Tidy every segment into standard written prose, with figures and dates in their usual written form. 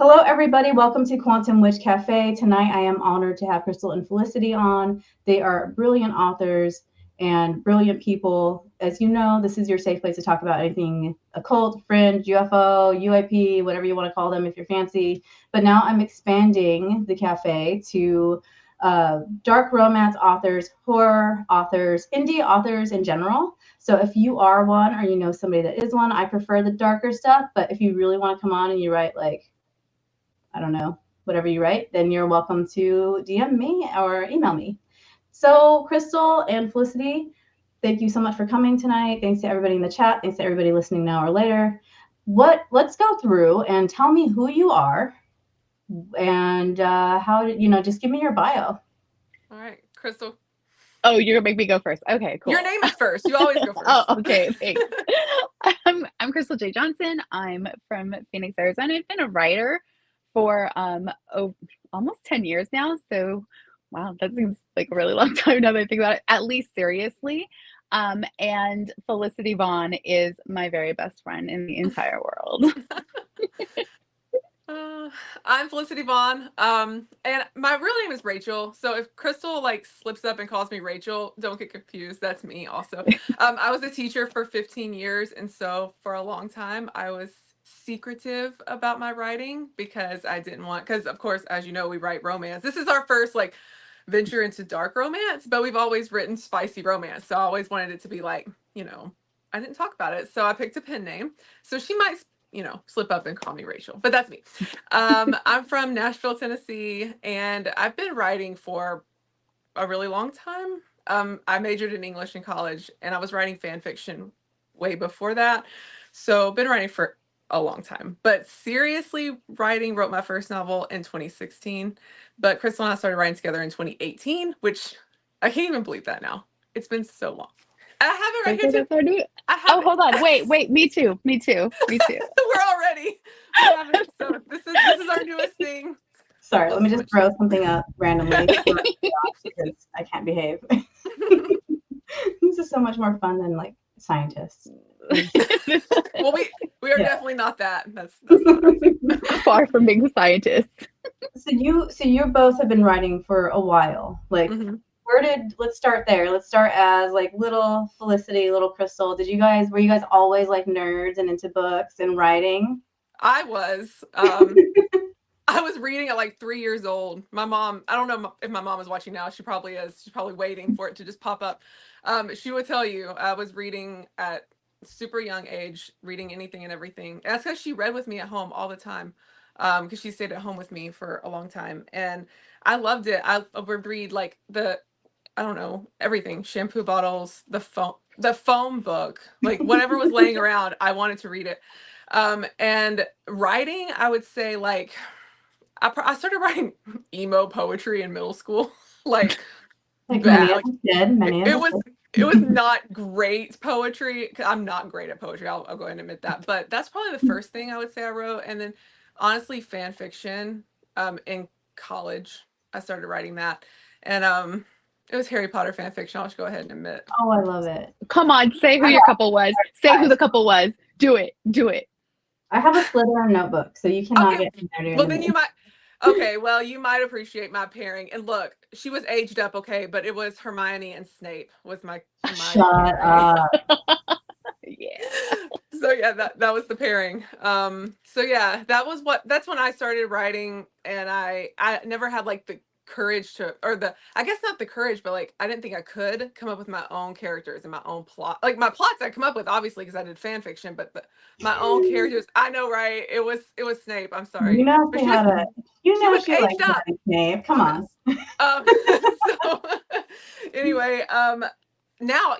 Hello, everybody. Welcome to Quantum Witch Cafe. Tonight, I am honored to have Crystal and Felicity on. They are brilliant authors and brilliant people. As you know, this is your safe place to talk about anything occult, fringe, UFO, UAP, whatever you want to call them if you're fancy. But now I'm expanding the cafe to dark romance authors, horror authors, indie authors in general. So if you are one or you know somebody that is one, I prefer the darker stuff. But if you really want to come on and you write I don't know, whatever you write, then you're welcome to DM me or email me. So, Crystal and Felicity, thank you so much for coming tonight. Thanks to everybody in the chat. Thanks to everybody listening now or later. Let's go through and tell me who you are and how did just give me your bio. All right, Crystal. Oh, you're gonna make me go first. Okay, cool. Your name is first. You always go first. Oh, okay, thanks. I'm Crystal J. Johnson. I'm from Phoenix, Arizona. I've been a writer for almost 10 years now. So wow, that seems like a really long time now that I think about it, at least seriously. And Felicity Vaughn is my very best friend in the entire world. I'm Felicity Vaughn, and my real name is Rachel. So if Crystal slips up and calls me Rachel, don't get confused. That's me also. I was a teacher for 15 years, and so for a long time I was secretive about my writing because I didn't want. Because of course, as you know, we write romance. This is our first venture into dark romance, but we've always written spicy romance. So I always wanted it to be I didn't talk about it. So I picked a pen name. So she might slip up and call me Rachel, but that's me. I'm from Nashville, Tennessee, and I've been writing for a really long time. I majored in English in college, and I was writing fan fiction way before that. So been writing for a long time, but seriously wrote my first novel in 2016, but Crystal and I started writing together in 2018, which I can't even believe that now. It's been so long. I have it right here too. Oh, hold on. Wait. Me too. We're already. So this is our newest thing. Sorry, let me just throw something up randomly because I can't behave. This is so much more fun than scientists. Well, we are definitely not that. That's not our thing. Far from being scientists. So you both have been writing for a while. Let's start there. Let's start as little Felicity, little Crystal. Were you guys always nerds and into books and writing? I was. I was reading at 3 years old. My mom, I don't know if my mom is watching now. She probably is. She's probably waiting for it to just pop up. She would tell you I was reading at super young age, reading anything and everything. And that's because she read with me at home all the time. Because she stayed at home with me for a long time. And I loved it. I would read I don't know, everything, shampoo bottles, the foam book, whatever was laying around, I wanted to read it. And writing, I would say I started writing emo poetry in middle school, bad. It was not great poetry. I'm not great at poetry. I'll go ahead and admit that. But that's probably the first thing I would say I wrote. And then honestly, fan fiction, in college, I started writing that. And, it was Harry Potter fan fiction. I'll just go ahead and admit. Oh, I love it. Come on, say who your couple was. Say who the couple was. Do it. I have a Slytherin notebook, so you cannot get in there. Well, then you might. Okay, well, you might appreciate my pairing. And look, she was aged up, okay, but it was Hermione and Snape was my Shut up. Yeah. So yeah, that was the pairing. So yeah, that's when I started writing, and I never had the courage to, I guess not the courage, but I didn't think I could come up with my own characters and my own plot. My plots I come up with obviously because I did fan fiction, but my own characters, I know, right? It was Snape. I'm sorry. You know she was aged up. Snape. Come on. So anyway, now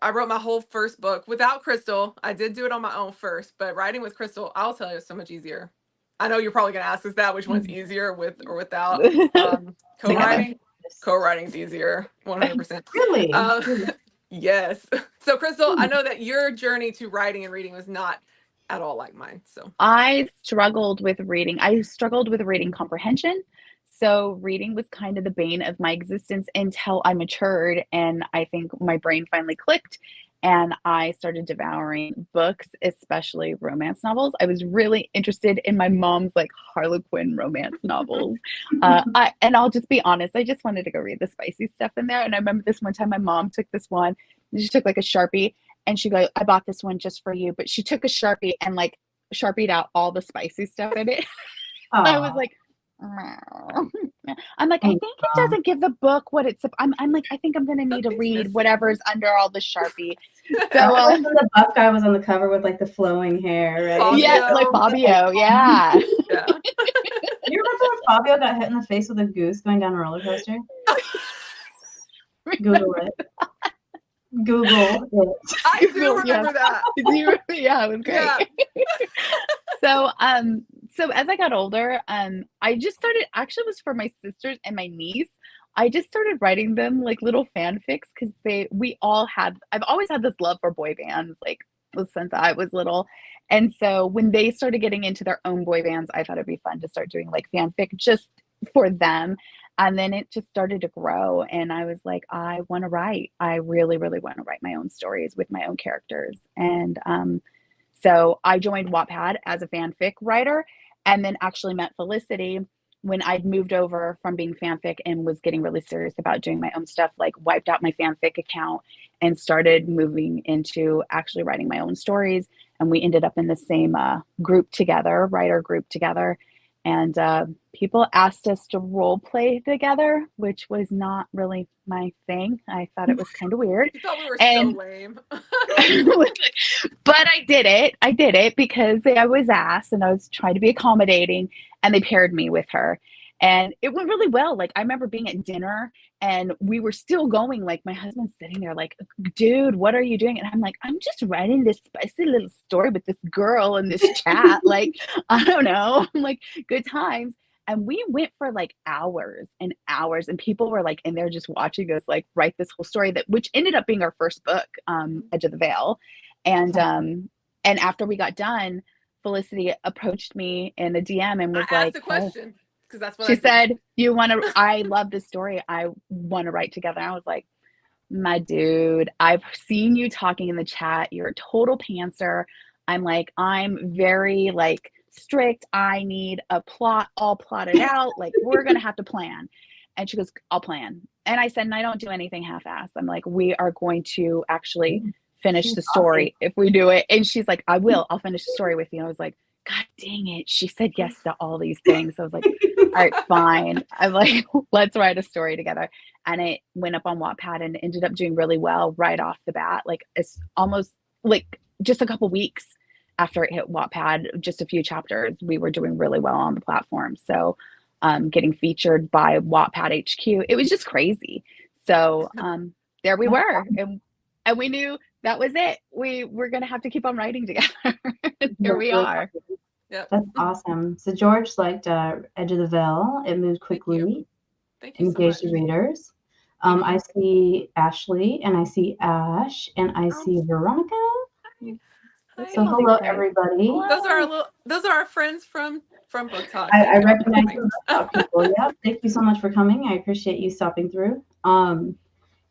I wrote my whole first book without Crystal. I did do it on my own first, but writing with Crystal, I'll tell you, it's so much easier. I know you're probably going to ask us that, which one's easier, with or without. Co-writing? Co-writing's easier, 100%. Really? Yes. So, Crystal, I know that your journey to writing and reading was not at all like mine. So I struggled with reading. I struggled with reading comprehension. So reading was kind of the bane of my existence until I matured, and I think my brain finally clicked. and I started devouring books, especially romance novels. I was really interested in my mom's like Harlequin romance novels. And I'll just be honest, I just wanted to go read the spicy stuff in there. And I remember this one time my mom took this one, and she took like a Sharpie, and she go, I bought this one just for you. But she took a Sharpie and like Sharpied out all the spicy stuff in it. I was like, "Oh." I'm like, I think it doesn't give the book what it's. I'm like, I think I'm gonna need to read whatever's under all the Sharpie. So the buff guy was on the cover with like the flowing hair, right? Fabio. yeah, like Fabio, yeah. Yeah. You remember when Fabio got hit in the face with a goose going down a roller coaster? Google it. Google it. I do remember that. Yeah, it was great. Yeah. So as I got older, I just started, actually it was for my sisters and my niece. I just started writing them like little fanfics because I've always had this love for boy bands, like since I was little. And so when they started getting into their own boy bands, I thought it'd be fun to start doing like fanfic just for them. And then it just started to grow. And I was like, I want to write. I really, really want to write my own stories with my own characters. And so I joined Wattpad as a fanfic writer, and then actually met Felicity when I'd moved over from being fanfic and was getting really serious about doing my own stuff, like wiped out my fanfic account and started moving into actually writing my own stories. And we ended up in the same group together, writer group together. And people asked us to role play together, which was not really my thing. I thought it was kind of weird. You thought we were so lame. But I did it. I did it because I was asked and I was trying to be accommodating, and they paired me with her. And it went really well. Like I remember being at dinner and we were still going, like my husband's sitting there like, dude, what are you doing? And I'm like, I'm just writing this spicy little story with this girl in this chat. Like, I don't know. I'm like, good times. And we went for like hours and hours, and people were like in there just watching us like write this whole story which ended up being our first book, Edge of the Veil. And after we got done, Felicity approached me in a DM and was I like, asked a question. That's what she said, I love this story. I want to write together. And I was like, my dude, I've seen you talking in the chat. You're a total pantser. I'm like, I'm very like strict. I need a plot all plotted out. Like we're going to have to plan. And she goes, I'll plan. And I said, and I don't do anything half-assed. I'm like, we are going to actually finish the story if we do it. And she's like, I'll finish the story with you. And I was like, God dang it. She said yes to all these things. So I was like, all right, fine. I'm like, let's write a story together. And it went up on Wattpad and ended up doing really well right off the bat. Like it's almost like just a couple weeks after it hit Wattpad, just a few chapters, we were doing really well on the platform. So getting featured by Wattpad HQ, it was just crazy. So there we were. And we knew that was it. We were going to have to keep on writing together. Here we are. Yep. That's awesome. So George liked Edge of the Veil. It moved quickly. Thank you so engaged much. readers. I see Ashley, and I see Ash, and I see Veronica. Hi. So hello, everybody. Those are our friends from Book Talk. I recognize you, people. Yeah, thank you so much for coming. I appreciate you stopping through.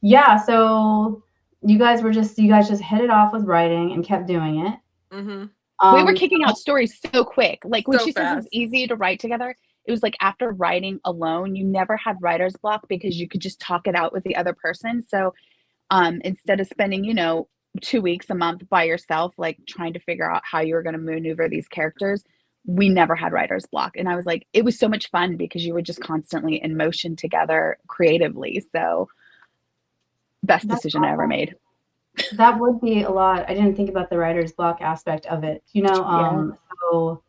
Yeah, so you guys just hit it off with writing and kept doing it. We were kicking out stories so quick. Like when so she says it's easy to write together, it was like after writing alone, you never had writer's block because you could just talk it out with the other person. So instead of spending, 2 weeks, a month by yourself, like trying to figure out how you were going to maneuver these characters, we never had writer's block. And I was like, it was so much fun because you were just constantly in motion together creatively. So best decision I ever made. That would be a lot. I didn't think about the writer's block aspect of it, So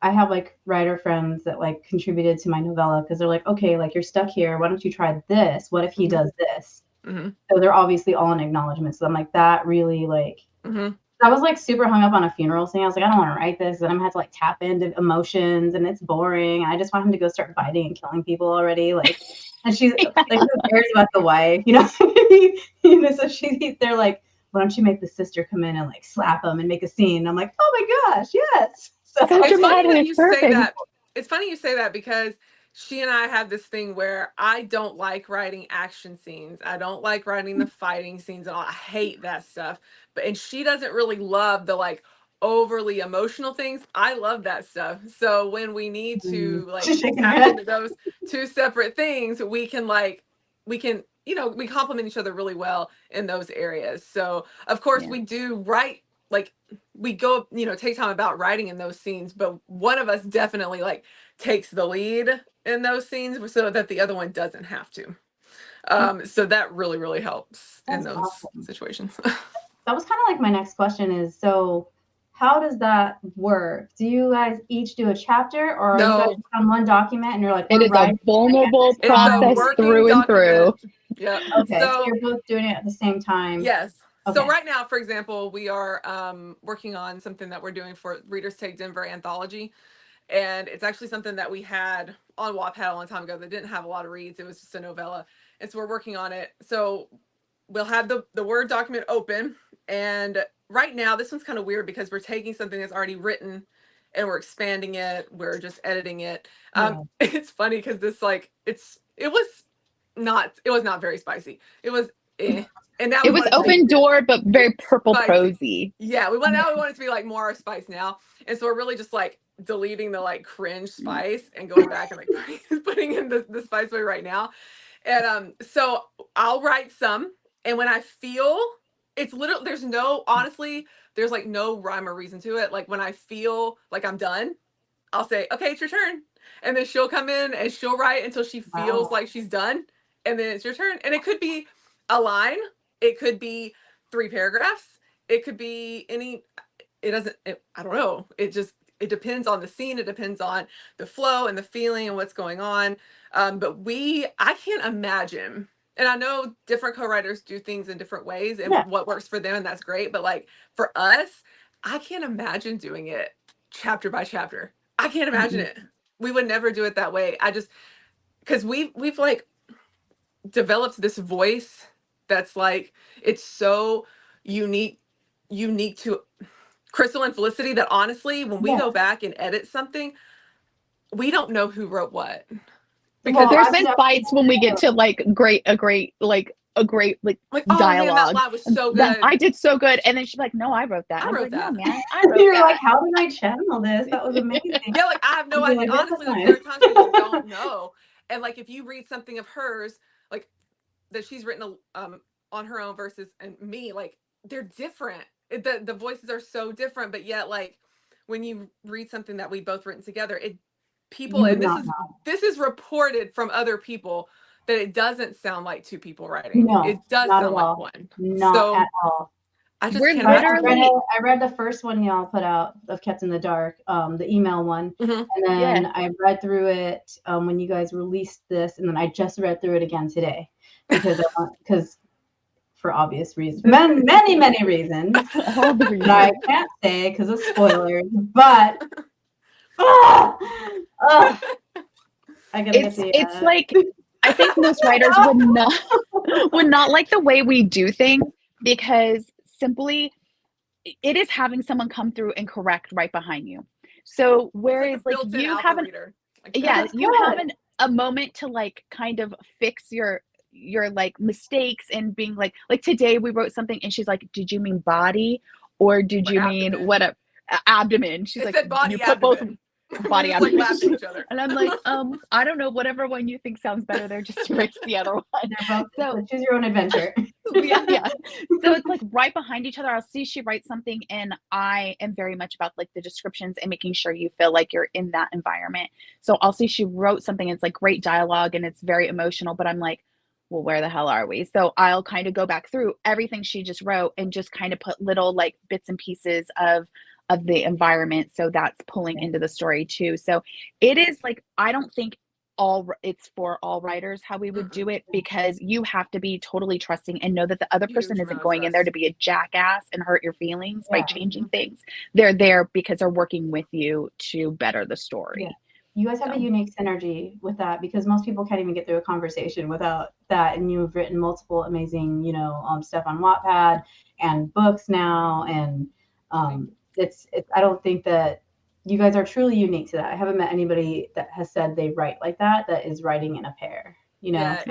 I have like writer friends that like contributed to my novella because they're like, okay, like you're stuck here. Why don't you try this? What if he does this? So they're obviously all in acknowledgement. So I'm like, that really like, I was like super hung up on a funeral scene. I was like, I don't want to write this. And I'm gonna have to like tap into emotions and it's boring. I just want him to go start fighting and killing people already. Like, and she's like, who cares about the wife? So they're like, why don't you make the sister come in and like slap him and make a scene? And I'm like, oh my gosh, yes. So it's funny that you say that. It's funny you say that because she and I have this thing where I don't like writing action scenes. I don't like writing the fighting scenes. I hate that stuff. and she doesn't really love the like overly emotional things. I love that stuff. So when we need to like She's shaking her tap head. into those two separate things, we can we complement each other really well in those areas. So of course we do write, like we go, take time about writing in those scenes, but one of us definitely like takes the lead in those scenes so that the other one doesn't have to. So that really, really helps in That's those awesome. situations. That was kind of like my next question is, so how does that work? Do you guys each do a chapter, or are you guys No, on one document and you're like, It we're is a writing vulnerable at this it's a time? process working through and through. document. Yeah. Okay, so you're both doing it at the same time. Yes. Okay. So right now, for example, we are working on something that we're doing for Readers Take Denver anthology. And it's actually something that we had on Wattpad a long time ago that didn't have a lot of reads. It was just a novella. And so we're working on it. So we'll have the Word document open. And right now, this one's kind of weird because we're taking something that's already written and we're expanding it. We're just editing it. It's funny because this it was not very spicy. It was and now It was open door, but very purple spicy. prosy. Yeah, we want it to be like more spice now, and so we're really just like deleting the like cringe spice and going back and like putting in the spice way right now. And so I'll write some, and when I feel it's literally there's like no rhyme or reason to it. Like when I feel like I'm done, I'll say, okay, it's your turn. And then she'll come in and she'll write until she feels like she's done. And then it's your turn. And it could be a line. It could be 3 paragraphs. It could be I don't know. It depends on the scene. It depends on the flow and the feeling and what's going on. But I can't imagine, and I know different co-writers do things in different ways and what works for them, and that's great. But like for us, I can't imagine doing it chapter by chapter. I can't imagine it. We would never do it that way. Because we've like developed this voice that's like, it's so unique to Crystal and Felicity that honestly, when we go back and edit something, we don't know who wrote what. Because there's been fights when we get to like a great oh dialogue. man, that line was so good. I did so good, and then she's like, "No, I wrote that." I wrote that. No, man, I wrote You're that. like, how did I channel this? That was amazing. Yeah, like I have no idea. Like, honestly, like, there are times we just don't know. And like if you read something of hers, like that she's written on her own versus and me, like they're different. The voices are so different, but yet like when you read something that we both written together, this is reported from other people that it doesn't sound like 2 people writing. No, it does not sound at like all. one. Not at all. I just We're can't literally. I read the first one y'all put out of Kept in the Dark, the email one, and then I read through it when you guys released this, and then I just read through it again today because for obvious reasons, many reasons. I can't say because of spoilers, but I gotta get the. It's like I think most writers would not like the way we do things because simply it is having someone come through and correct right behind you. So whereas like you haven't, you have a moment to like kind of fix your like mistakes and being like today we wrote something and she's like, did you mean body or did you mean whatever abdomen? She's like, body, you put both body abdomen. Like laughing at each other. And I'm like, I don't know, whatever one you think sounds better there, just erase the other one. So choose your own adventure. yeah. So it's like right behind each other. I'll see she writes something and I am very much about like the descriptions and making sure you feel like you're in that environment. So I'll see she wrote something, it's like great dialogue and it's very emotional, but I'm like, well, where the hell are we? So I'll kind of go back through everything she just wrote and just kind of put little like bits and pieces of the environment. So that's pulling into the story too. So it is like, I don't think it's for all writers how we would do it, because you have to be totally trusting and know that the other person isn't going in there to be a jackass and hurt your feelings by changing things. They're there because they're working with you to better the story. You guys have a unique synergy with that, because most people can't even get through a conversation without that. And you've written multiple amazing, stuff on Wattpad and books now. And it's I don't think that you guys are truly unique to that. I haven't met anybody that has said they write like that is writing in a pair. Yeah,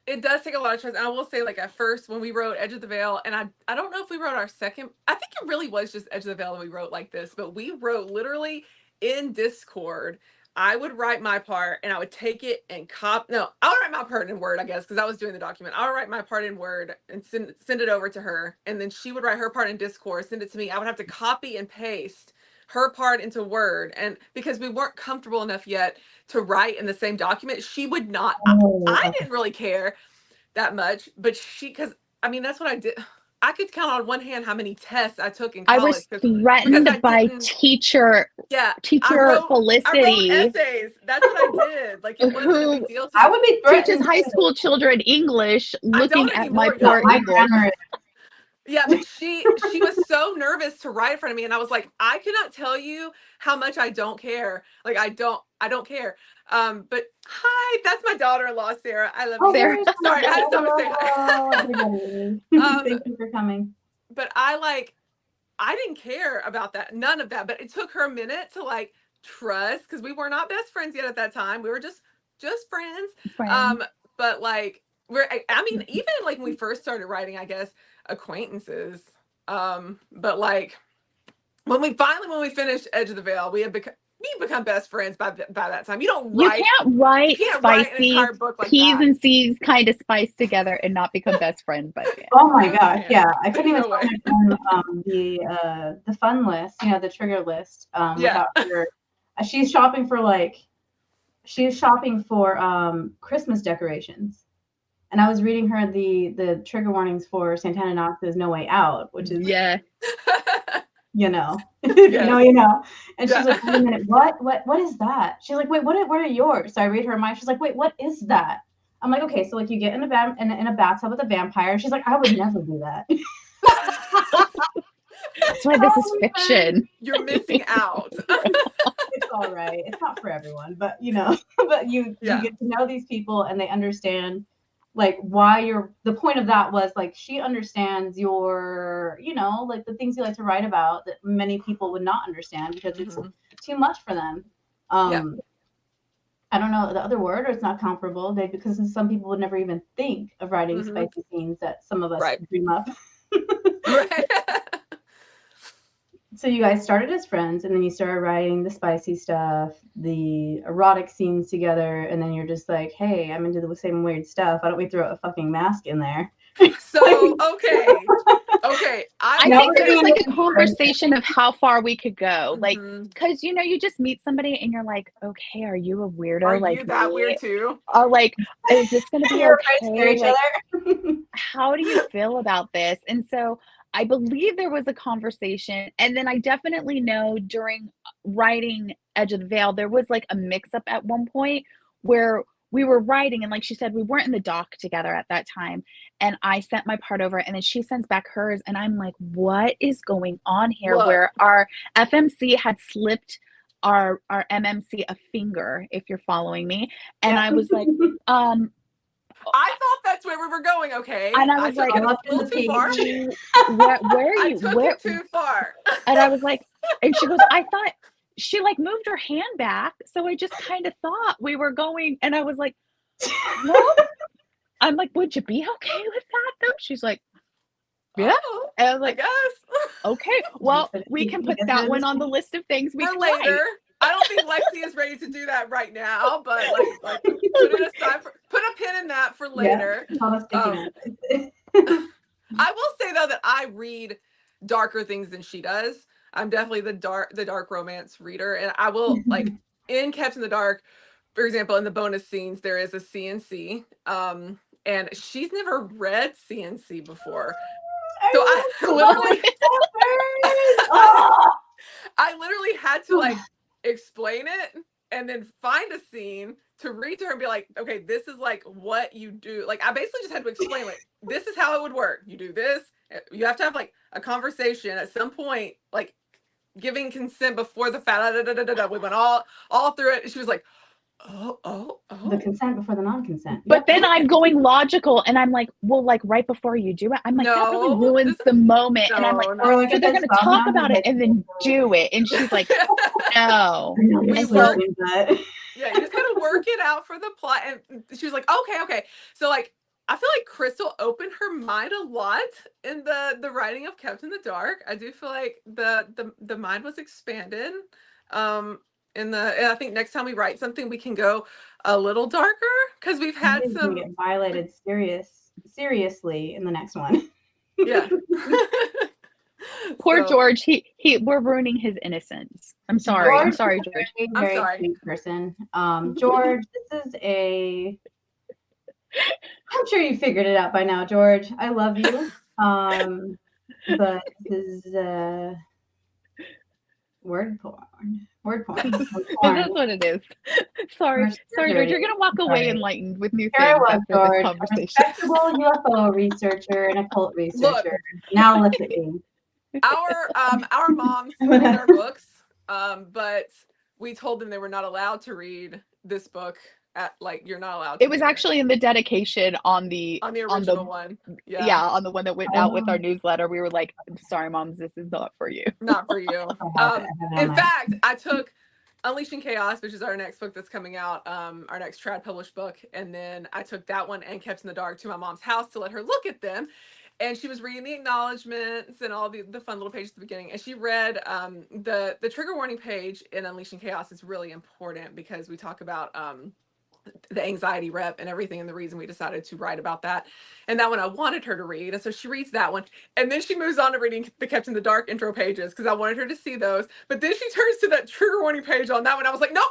It does take a lot of trust. And I will say, like, at first when we wrote Edge of the Veil, and I don't know if we wrote our second, I think it really was just Edge of the Veil that we wrote like this, but we wrote literally in Discord. I would write my part and I would take it and no, I would write my part in Word, I guess, because I was doing the document. I would write my part in Word and send it over to her. And then she would write her part in Discord, send it to me. I would have to copy and paste her part into Word. And because we weren't comfortable enough yet to write in the same document, she would not. I didn't really care that much, but because I mean, that's what I did. I could count on one hand how many tests I took in I college was threatened by teacher I Felicity, wrote essays. That's what I did. Like, it wasn't a big deal to I me. would be teaches threatened high too. school children English, looking at my anymore, poor My English. grammar. Yeah, but she was so nervous to write in front of me, and I was like, I cannot tell you how much I don't care. Like, I don't care. But hi, that's my daughter-in-law, Sarah. I love you. Sarah. Sorry, I had to stop and say hi. Thank you for coming. But I didn't care about that, none of that. But it took her a minute to like trust, because we were not best friends yet at that time. We were just friends. But like I mean, even like when we first started writing, I guess acquaintances. But like when we finished Edge of the Veil, we become best friends by that time. You can't write an entire book like P's that. and C's kind of spiced together and not become best friends by the end. Oh my gosh, yeah. I couldn't even No way. the fun list, the trigger list, Yeah. without her. She's shopping for Christmas decorations. And I was reading her the trigger warnings for Santana Knox's No Way Out, which is you know. And she's like, wait a minute, what is that? She's like, wait, what are yours? So I read her mind. She's like, wait, what is that? I'm like, okay, so like you get in a bathtub with a vampire. She's like, I would never do that. That's why this is fiction. You're missing out. It's all right. It's not for everyone, but but you get to know these people and they understand like why the point of that was like she understands your, like the things you like to write about that many people would not understand because it's too much for them. I don't know the other word, or it's not comparable. Because some people would never even think of writing spicy scenes that some of us dream up. Right. So you guys started as friends, and then you started writing the spicy stuff, the erotic scenes together, and then you're just like, hey, I'm into the same weird stuff. Why don't we throw a fucking mask in there? So, okay. I think there was like a conversation of how far we could go. Like, because, you just meet somebody and you're like, okay, are you a weirdo? Are like you that weird too? Or like, is this going to be okay? Each like, other? how do you feel about this? And so I believe there was a conversation. And then I definitely know during writing Edge of the Veil, there was like a mix up at one point where we were writing, and like she said, we weren't in the doc together at that time. And I sent my part over, and then she sends back hers. And I'm like, what is going on here? Look. Where our FMC had slipped our MMC a finger, if you're following me. And I was like, I thought that's where we were going, okay? And I was like, a little too far. Where are you? I took it too far. And I was like, and she goes, I thought she like moved her hand back. So I just kind of thought we were going. And I was like, no. I'm like, would you be okay with that though? She's like, yeah. And I was like, yes. Okay, well, we can put that one on the list of things we can later. Write. I don't think Lexi is ready to do that right now, but like put it aside put a pin in that for later. Yeah, I will say though that I read darker things than she does. I'm definitely the dark romance reader, and I will like in Kept in the Dark, for example, in the bonus scenes there is a CNC, and she's never read CNC before, so I literally had to like explain it and then find a scene to read to her and be like, okay, this is like what you do. Like I basically just had to explain like this is how it would work. You do this. You have to have like a conversation at some point, like giving consent before the we went all through it. And she was like, oh. The consent before the non-consent. But then I'm going logical, and I'm like, well, like right before you do it, I'm like, that really ruins the moment. And I'm like, so they're going to talk about it and then do it. And she's like, no. We work. Yeah, you just gotta work it out for the plot. And she was like, okay. So like I feel like Crystal opened her mind a lot in the writing of Kept in the Dark. I do feel like the mind was expanded. And I think next time we write something, we can go a little darker because we've had He's gonna get violated seriously in the next one. Yeah. Poor George. We're ruining his innocence. I'm sorry. George I'm sorry, George. Very sweet person. George, this is I'm sure you figured it out by now, George. I love you. But this is word porn. Word porn. That's what it is. Sorry, George. You're gonna walk away enlightened with new things after George, this conversation. A respectable UFO researcher and occult researcher. Look, now look at me. Our moms read our books, but we told them they were not allowed to read this book. You're not allowed to. It was actually in the dedication on the original one. Yeah, on the one that went out with our newsletter. We were like, sorry, moms, this is not for you. Not for you. In fact, I took Unleashing Chaos, which is our next book that's coming out, our next trad published book, and then I took that one and Kept in the Dark to my mom's house to let her look at them. And she was reading the acknowledgments and all the fun little pages at the beginning. And she read the trigger warning page in Unleashing Chaos is really important because we talk about the anxiety rep and everything, and the reason we decided to write about that. And that one I wanted her to read. And so she reads that one. And then she moves on to reading the Kept in the Dark intro pages because I wanted her to see those. But then she turns to that trigger warning page on that one. I was like, no,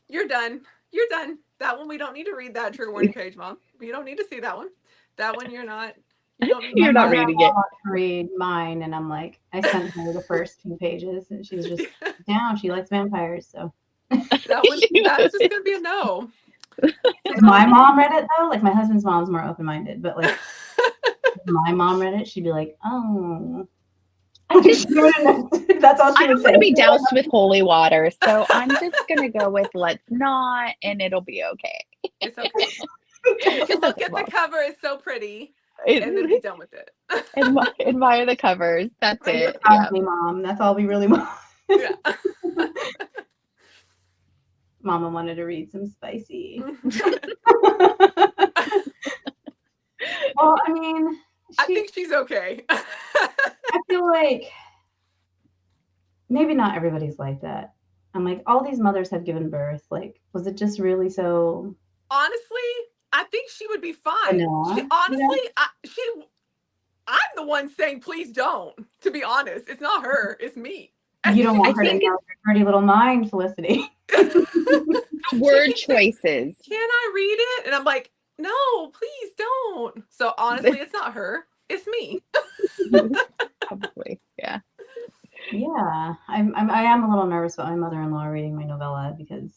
you're done. You're done. That one, we don't need to read that trigger warning page, Mom. You don't need to see that one. That one, you're not. You're not reading it. To read mine, and I'm like, I sent her the first 2 pages, and she's just down. She likes vampires, so that's just gonna be a no. My mom read it though. Like my husband's mom's more open-minded, but like if my mom read it, she'd be like, "Oh." That's all she would say. I don't want to be doused with holy water, so I'm just gonna go with let's not, and it'll be okay. It's okay. You can look at the cover; it's so pretty. And then be done with it. Admire the covers. That's it. Me, Mom. That's all we really want. Yeah. Mama wanted to read some spicy. Well, I mean, I think she's okay. I feel like maybe not everybody's like that. I'm like, all these mothers have given birth. Like, was it just really so? Honestly, I think she would be fine. I'm the one saying, please don't. To be honest, it's not her, it's me. You don't want her to know your dirty little mind, Felicity. Word choices. Can I read it? And I'm like, no, please don't. So honestly, it's not her, it's me. Probably, yeah. Yeah, I am a little nervous about my mother-in-law reading my novella because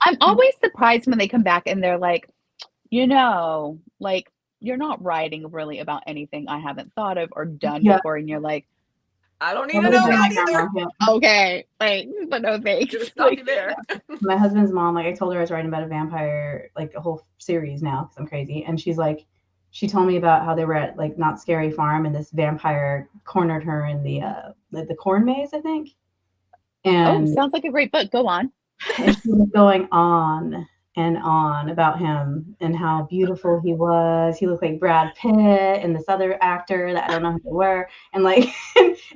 I'm always surprised when they come back and they're like, like you're not writing really about anything I haven't thought of or done before, and you're like, I don't need to know that either. Okay, like, but no thanks. Just stop you there. My husband's mom, like I told her I was writing about a vampire, like a whole series now because I'm crazy, and she's like, she told me about how they were at like Not Scary Farm and this vampire cornered her in the corn maze, I think. And sounds like a great book. Go on. And she was going on and on about him and how beautiful he was. He looked like Brad Pitt and this other actor that I don't know who they were. And like,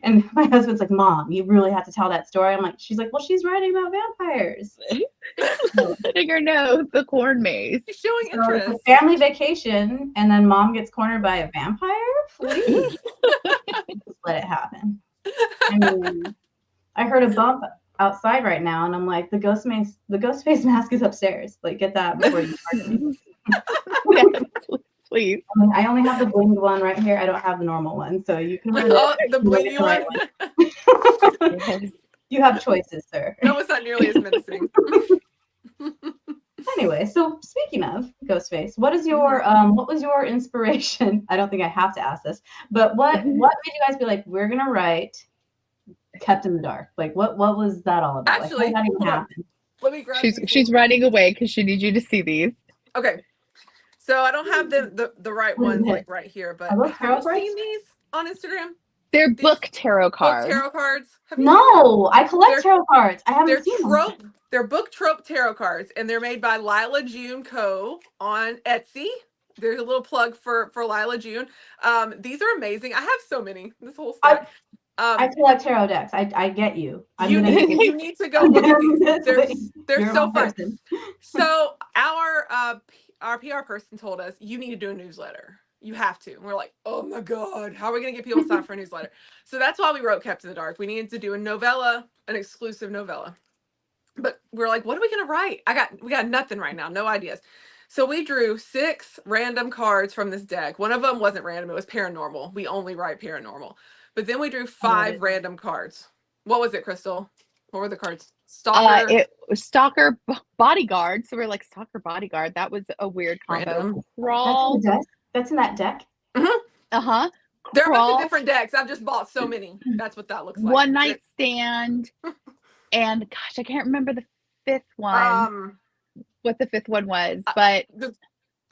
and my husband's like, Mom, you really have to tell that story. I'm like, she's like, well, she's writing about vampires. Letting her know the corn maze. She's showing interest. It's a family vacation, and then Mom gets cornered by a vampire. Please, just let it happen. I mean, I heard a bump outside right now, and I'm like, the Ghostface mask is upstairs. Like, get that before you start. Please. I mean, I only have the blinged one right here. I don't have the normal one, so you can. The blingy one. Yes. You have choices, sir. No, it's not nearly as menacing. Anyway, so speaking of Ghostface, what is your what was your inspiration? I don't think I have to ask this, but what made you guys be like, we're gonna write Kept in the Dark? Like, what was that all about? Actually, like, how did that even happen? Let me grab. She's running away because she needs you to see these. Okay, so I don't have the right ones like right here, but have you seen these on Instagram? They're book tarot cards. Book tarot cards. No, I collect tarot cards. I haven't seen them. They're book trope tarot cards, and they're made by Lila June Co. on Etsy. There's a little plug for Lila June. These are amazing. I have so many. This whole stack. I collect tarot decks. I get you. You need to go look at these. They're so fun. So our PR person told us you need to do a newsletter. You have to. And we're like, oh my God, how are we gonna get people to sign up for a newsletter? So that's why we wrote Kept in the Dark. We needed to do a novella, an exclusive novella. But we're like, what are we gonna write? We got nothing right now, no ideas. So we drew 6 random cards from this deck. One of them wasn't random, it was paranormal. We only write paranormal. But then we drew 5 random cards. What was it, Crystal? What were the cards? Stalker. It was Stalker Bodyguard. So we're like, Stalker Bodyguard. That was a weird combo. Random. Crawl. That's in that deck? Mm-hmm. Uh-huh. There are a bunch of different decks. I've just bought so many. That's what that looks like. One Night Stand. And gosh, I can't remember the 5th one. What the 5th one was, but the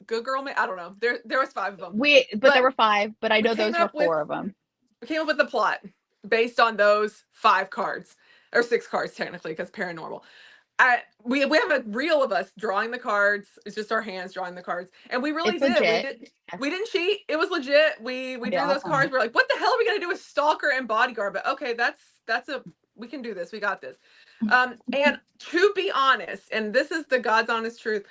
Good Girl. I don't know. There was 5 of them. But there were 5. But I know those were 4 of them. We came up with the plot based on those 5 cards, or 6 cards technically, because paranormal. We have a reel of us drawing the cards. It's just our hands drawing the cards, and we really did. We didn't cheat. It was legit. We drew those cards. We're like, what the hell are we gonna do with Stalker and Bodyguard? But okay, we can do this. We got this. And to be honest, and this is the God's honest truth,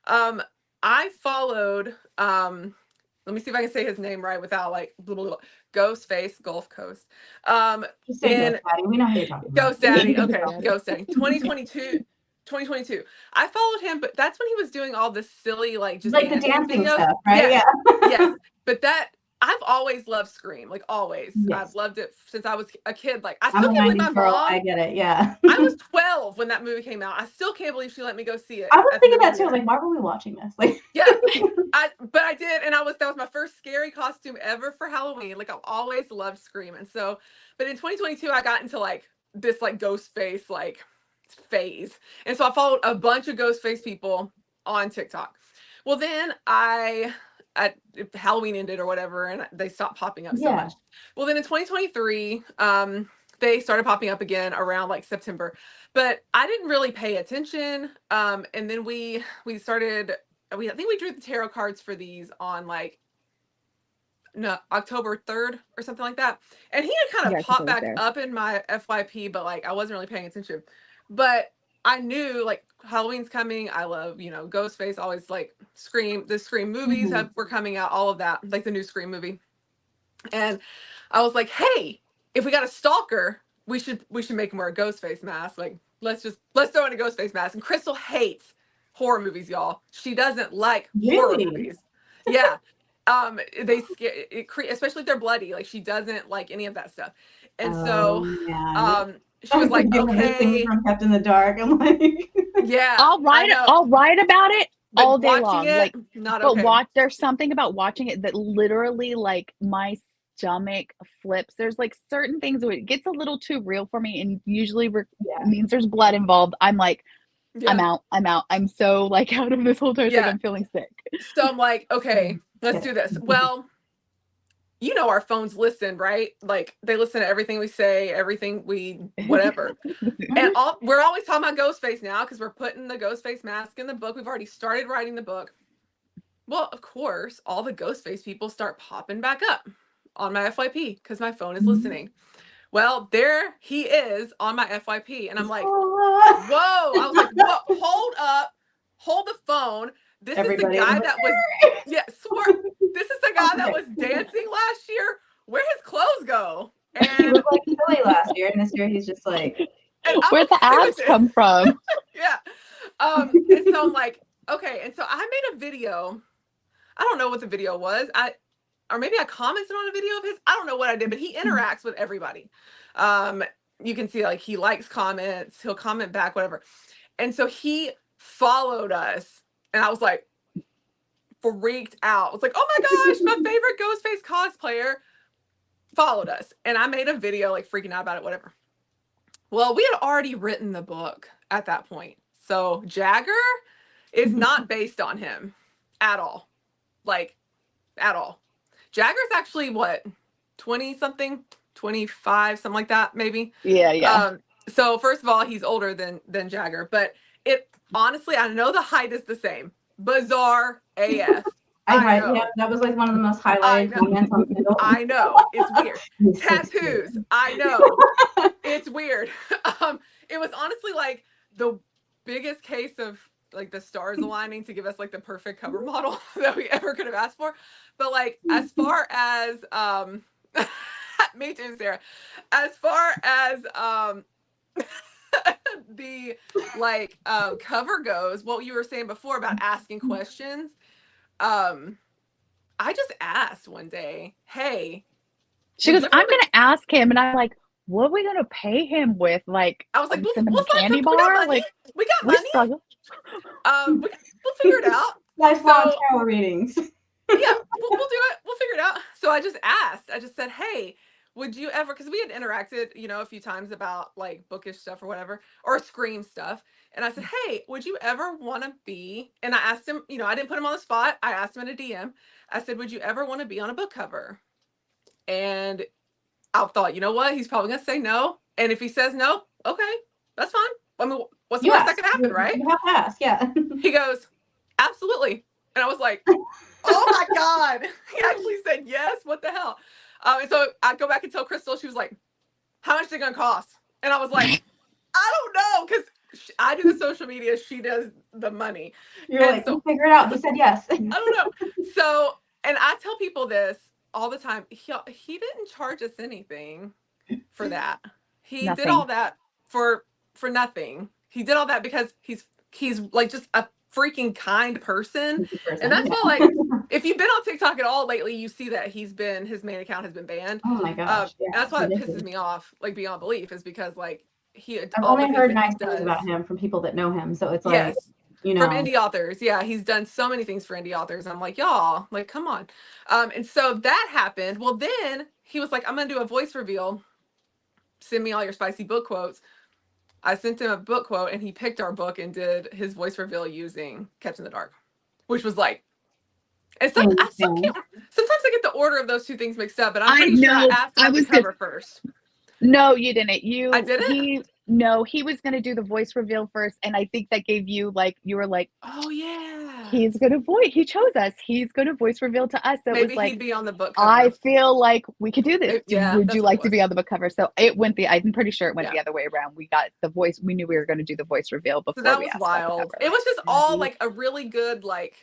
I followed. Let me see if I can say his name right without like Ghostface, Gulf Coast. Just say Ghost Daddy. We know who you're talking about. Ghost Daddy. Okay, Ghost Daddy. 2022. I followed him, but that's when he was doing all this silly, like just like the dancing stuff, right? Yes. Yes. But I've always loved Scream, like always. Yes. I've loved it since I was a kid. Like I still can't believe my mom. I get it. Yeah. I was 12 when that movie came out. I still can't believe she let me go see it. I was thinking that too. I was like, why were we watching this? Like, yeah, but I did, and that was my first scary costume ever for Halloween. Like I've always loved Scream, and so, but in 2022 I got into like this like Ghostface like phase, and so I followed a bunch of Ghostface people on TikTok. Well, then Halloween ended or whatever, and they stopped popping up so much. Well, then in 2023, they started popping up again around like September, but I didn't really pay attention. And then we started. I think we drew the tarot cards for these on like October 3rd or something like that. And he had kind of popped back up in my FYP, but like I wasn't really paying attention. But I knew like Halloween's coming. I love, Ghostface, always like Scream. The Scream movies were coming out, all of that, like the new Scream movie. And I was like, hey, if we got a stalker, we should make him wear a Ghostface mask. Like, let's throw in a Ghostface mask. And Crystal hates horror movies, y'all. She doesn't like horror movies. Yeah. They scare, especially if they're bloody. Like she doesn't like any of that stuff. And she was like, okay. From Kept in the Dark. I'm like, yeah. I'll write about it all day long. Like, not but okay. There's something about watching it that literally like my stomach flips. There's like certain things where it gets a little too real for me, and usually means there's blood involved. I'm like, I'm out. I'm so like out of this whole entire thing. I'm feeling sick. So I'm like, okay, let's do this. Well, our phones listen, right? Like they listen to everything we say, everything whatever. And we're always talking about Ghostface now because we're putting the Ghostface mask in the book. We've already started writing the book. Well, of course, all the Ghostface people start popping back up on my FYP because my phone is listening. Well, there he is on my FYP. And I'm like, whoa. I was like, whoa, hold up. Hold the phone. This is the guy that was, this is the guy that was dancing last year. Where'd his clothes go? And he looked like silly last year, and this year he's just like, where'd the abs come from? Yeah. And so I'm like, okay. And so I made a video. I don't know what the video was. Or maybe I commented on a video of his. I don't know what I did, but he interacts with everybody. You can see like he likes comments. He'll comment back, whatever. And so he followed us. And I was like, freaked out. I was like, oh my gosh, my favorite Ghostface cosplayer followed us. And I made a video like freaking out about it, whatever. Well, we had already written the book at that point. So Jagger is not based on him at all. Like, at all. Jagger's actually what, 20 something, 25, something like that, maybe. Yeah. So first of all, he's older than Jagger, but it honestly, I know the height is the same. Bizarre AF. I Yeah, know. that was like one of the most I highlighted know. comments on Kindle. I know. It's weird. He's 6'2". Tattoos. I know. It's weird. It was honestly like the biggest case of like the stars aligning to give us like the perfect cover model that we ever could have asked for. But like as far as me too, Sarah. As far as the like cover goes, what you were saying before about asking questions, I just asked one day, hey, She would goes, you I'm ever gonna ask him, and I'm like, what are we gonna pay him with? Like, I was like, send him we'll a find candy something. We got bar? money. Like, We got we money. struggle. We'll figure it out. Lifelong So tarot readings. yeah, we'll do it. We'll figure it out. So I just asked. I just said, hey, would you ever? Because we had interacted, a few times about like bookish stuff or whatever, or Scream stuff. And I said, hey, would you ever want to be? And I asked him. I didn't put him on the spot. I asked him in a DM. I said, would you ever want to be on a book cover? And I thought, you know what? He's probably gonna say no. And if he says no, okay, that's fine. I mean, what's the worst that could happen, right? You have to ask, yeah. He goes, absolutely. And I was like, oh my God. He actually said yes. What the hell? And so I go back and tell Crystal, she was like, how much is it going to cost? And I was like, I don't know. Because I do the social media. She does the money. You're And like, so, we'll figure it out. He said yes. I don't know. So, and I tell people this all the time. He didn't charge us anything for that. He did Nothing. all that for nothing. He did all that because he's like just a freaking kind person. And that's why, like, if you've been on TikTok at all lately, you see that his main account has been banned. Oh my gosh. Yeah, that's why it ridiculous. pisses me off, like beyond belief, is because like I've all only the heard things that nice he things does. about him from people that know him. So it's like, Yes. From indie authors. Yeah, he's done so many things for indie authors. I'm like, y'all, like, come on. And so that happened. Well, then he was like, I'm gonna do a voice reveal. Send me all your spicy book quotes. I sent him a book quote and he picked our book and did his voice reveal using Kept in the Dark, which was like, and I still can't, sometimes I get the order of those two things mixed up, but I'm pretty sure I asked about the cover first. No, you didn't. I didn't? He was going to do the voice reveal first. And I think that gave you like, you were like, oh yeah, he chose us. He's going to voice reveal to us. So maybe it was like, he'd be on the book cover. I feel like we could do this. Would you like to be on the book cover? So I'm pretty sure it went the other way around. We got the voice. We knew we were going to do the voice reveal before. So that was wild. It was just all like a really good, like,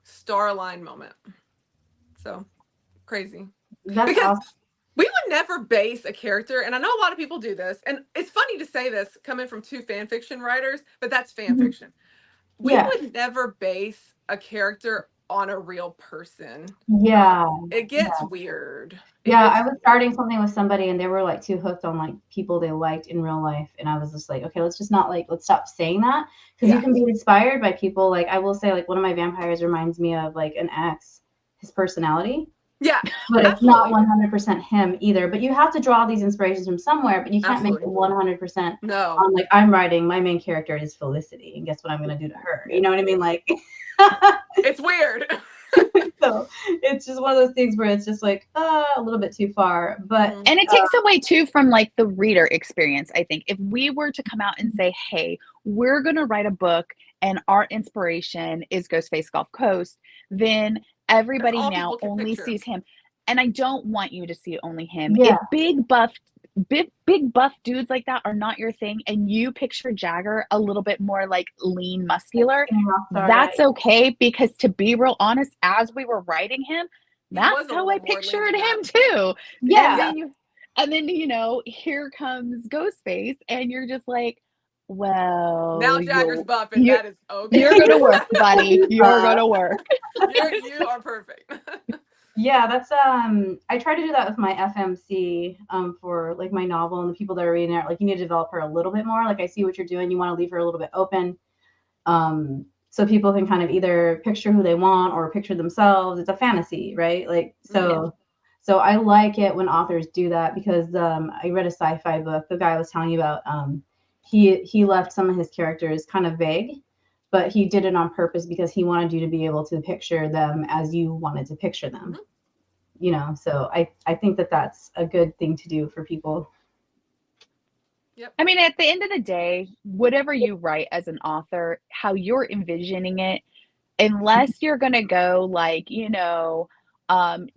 star-aligned moment. So crazy. That's because awesome. We would never base a character, and I know a lot of people do this, and it's funny to say this coming from two fan fiction writers, but that's fan fiction. We would never base a character on a real person. Yeah. It gets weird. I was starting something with somebody and they were like too hooked on like people they liked in real life. And I was just like, okay, let's stop saying that. Because you can be inspired by people. Like I will say, like, one of my vampires reminds me of like an ex, his personality. Yeah. But it's not 100% him either. But you have to draw these inspirations from somewhere, but you can't make it 100%. No. Like, I'm writing, my main character is Felicity, and guess what I'm going to do to her? You know what I mean? Like, it's weird. So it's just one of those things where it's just like a little bit too far. But and it takes away too from like the reader experience. I think if we were to come out and say, hey, we're going to write a book and our inspiration is Ghostface Gulf Coast, then everybody now only sees him. And I don't want you to see only him. If big buff dudes like that are not your thing, and you picture Jagger a little bit more like lean, muscular, that's okay. Because to be real honest, as we were writing him, that's how I pictured him too. Yeah. And then here comes Ghostface, and you're just like, well, now Jagger's buff, and that is okay. You're gonna work, buddy. You're gonna work. You are perfect. Yeah, that's I try to do that with my FMC for like my novel, and the people that are reading it, like, you need to develop her a little bit more. Like, I see what you're doing, you want to leave her a little bit open, so people can kind of either picture who they want or picture themselves. It's a fantasy, right? Like, so I like it when authors do that, because I read a sci-fi book, the guy I was telling you about, he left some of his characters kind of vague, but he did it on purpose because he wanted you to be able to picture them as you wanted to picture them. So I think that that's a good thing to do for people. Yep. I mean, at the end of the day, whatever you write as an author, how you're envisioning it, unless you're gonna go like,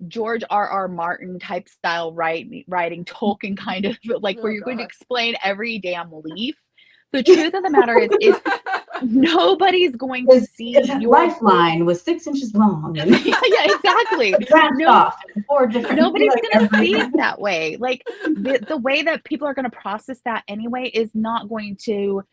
George R.R. Martin type style writing Tolkien kind of like where Oh you're going to God. explain every damn leaf. The truth of the matter is nobody's going to His see your lifeline was 6 inches long and yeah, exactly. branched No, off in 4 different nobody's like gonna every. see it that way. Like the way that people are gonna process that anyway is not going to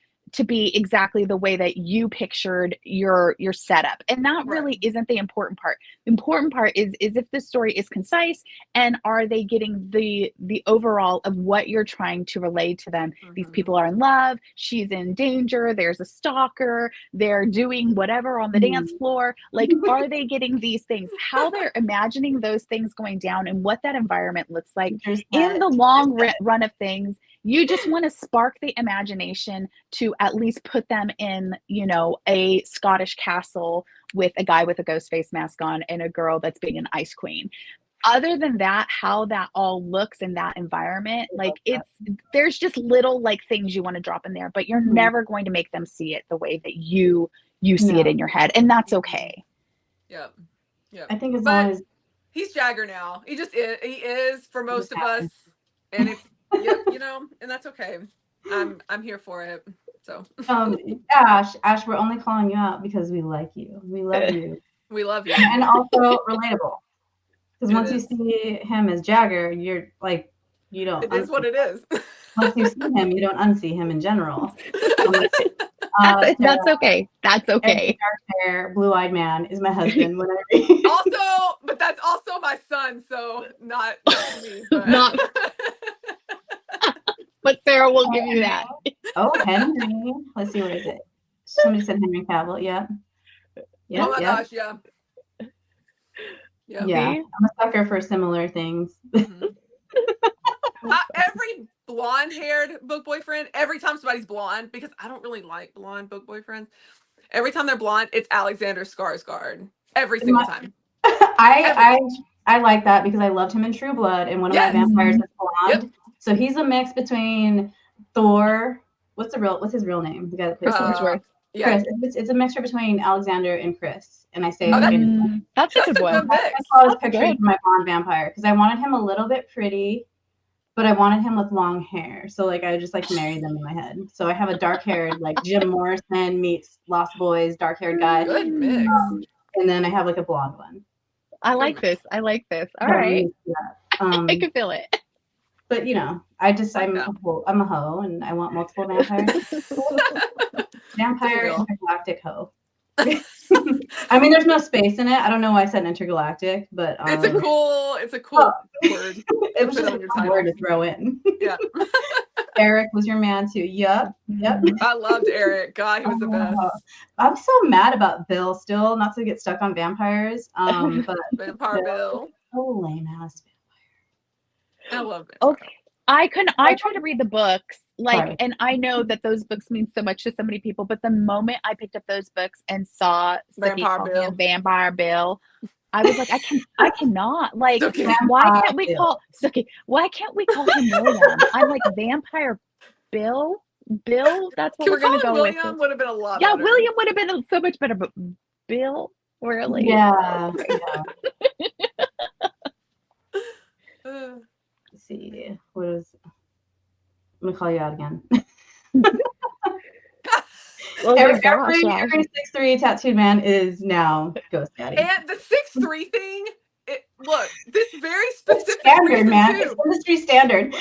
be exactly the way that you pictured your setup. And that Right. really isn't the important part. The important part is if the story is concise and are they getting the overall of what you're trying to relay to them. These people are in love, she's in danger, there's a stalker, they're doing whatever on the dance floor. Like, are they getting these things? How they're imagining those things going down and what that environment looks like in the long run of things. You just want to spark the imagination to at least put them in, a Scottish castle with a guy with a ghost face mask on and a girl that's being an ice queen. Other than that, how that all looks in that environment, like there's just little like things you want to drop in there, but you're never going to make them see it the way that you see it in your head, and that's okay. Yep. I think as long as he's Jagger now, he is for most of us, and it's and that's okay. I'm here for it. So Ash, we're only calling you out because we like you. We love you. We love you. And also relatable. Because once you see him as Jagger, you're like, you don't. It is what it is. Once you see him, you don't unsee him in general. That's okay. That's okay. Dark hair, blue-eyed man is my husband. When I read. Also, but that's also my son, so not me. But. Not. But Sarah will give you that. Oh, Henry. Let's see, where is it? Somebody said Henry Cavill. Yeah. Oh my gosh, yeah. Yeah. I'm a sucker for similar things. Every blonde-haired book boyfriend, every time somebody's blonde, because I don't really like blonde book boyfriends, every time they're blonde, it's Alexander Skarsgård. Every single time. I like that because I loved him in True Blood, and one of my vampires is blonde. Yep. So he's a mix between Thor. What's his real name? The guy that plays Thor. Yeah. Chris. It's a mixture between Alexander and Chris, and I say that's a good one. I was picturing my blonde vampire because I wanted him a little bit pretty, but I wanted him with long hair. So like I just like married them in my head. So I have a dark-haired like Jim Morrison meets Lost Boys, dark-haired guy. Good mix. And then I have like a blonde one. I like this. All right. I can feel it. But I'm a hoe and I want multiple vampires. Vampire intergalactic hoe. I mean, there's no space in it. I don't know why I said intergalactic, but it's a cool word. It was just a fun word to throw in. Yeah. Eric was your man too. Yep. I loved Eric. God, he was the best. I'm so mad about Bill still, not to get stuck on vampires. But Vampire Bill. Oh, lame ass vampire. I love it. Okay. I try to read the books, and I know that those books mean so much to so many people, but the moment I picked up those books and saw Vampire Bill, I was like, I cannot. Like, why can't we call him William? I'm like, Vampire Bill? That's what we're going to go with. William would have been a lot better. Yeah, William would have been so much better, but Bill? Really? Yeah. Let's see. I'm gonna call you out again. Every 6'3" tattooed man is now Ghost Daddy. And the 6'3" thing, look, this very specific standard, man. It's industry standard.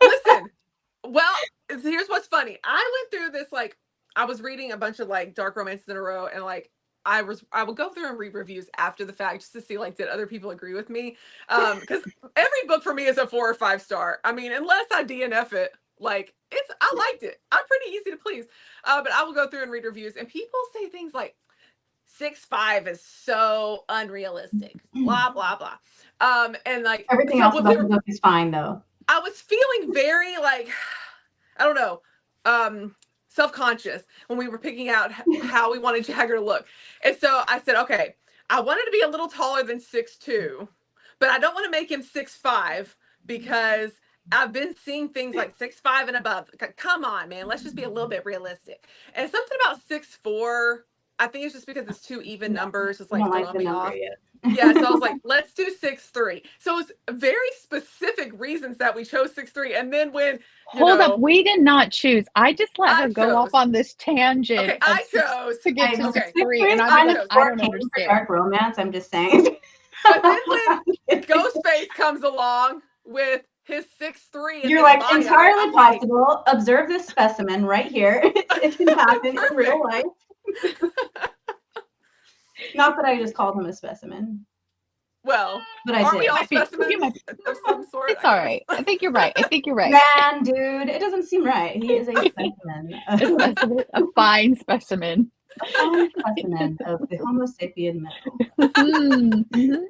Listen, well, here's what's funny. I went through this, like, I was reading a bunch of like dark romances in a row, and like I would go through and read reviews after the fact just to see like did other people agree with me, because every book for me is a 4 or 5 star. I mean, unless I DNF it, like I liked it. I'm pretty easy to please, but I will go through and read reviews, and people say things like 6'5" is so unrealistic, blah blah blah, and like everything else about the book is fine though. I was feeling very like, I don't know, self-conscious when we were picking out how we wanted Jagger to look. And so I said, okay, I wanted to be a little taller than 6'2", but I don't want to make him 6'5", because I've been seeing things like 6'5" and above. Come on, man. Let's just be a little bit realistic. And something about 6'4", I think it's just because it's two even numbers. It's I like don't like throwing the me number off. yet. Yeah, so I was like, let's do 6'3". So it's very specific reasons that we chose 6'3". And then when Hold up, we did not choose. I just let her go off chose. on this tangent Okay, I chose to get to okay. 6'3", and I was like, I don't understand. Dark romance, I'm just saying. But then when Ghostface comes along with his 6'3", and you're his like, bio, entirely I'm possible. Observe this specimen right here. It can happen in real life. Not that I just called him a specimen. Well, but I aren't did. we all specimens of some sort? It's all right. I think you're right. Man, dude, it doesn't seem right. He is a specimen. A fine specimen. A fine specimen of the Homo sapien male. Mm-hmm.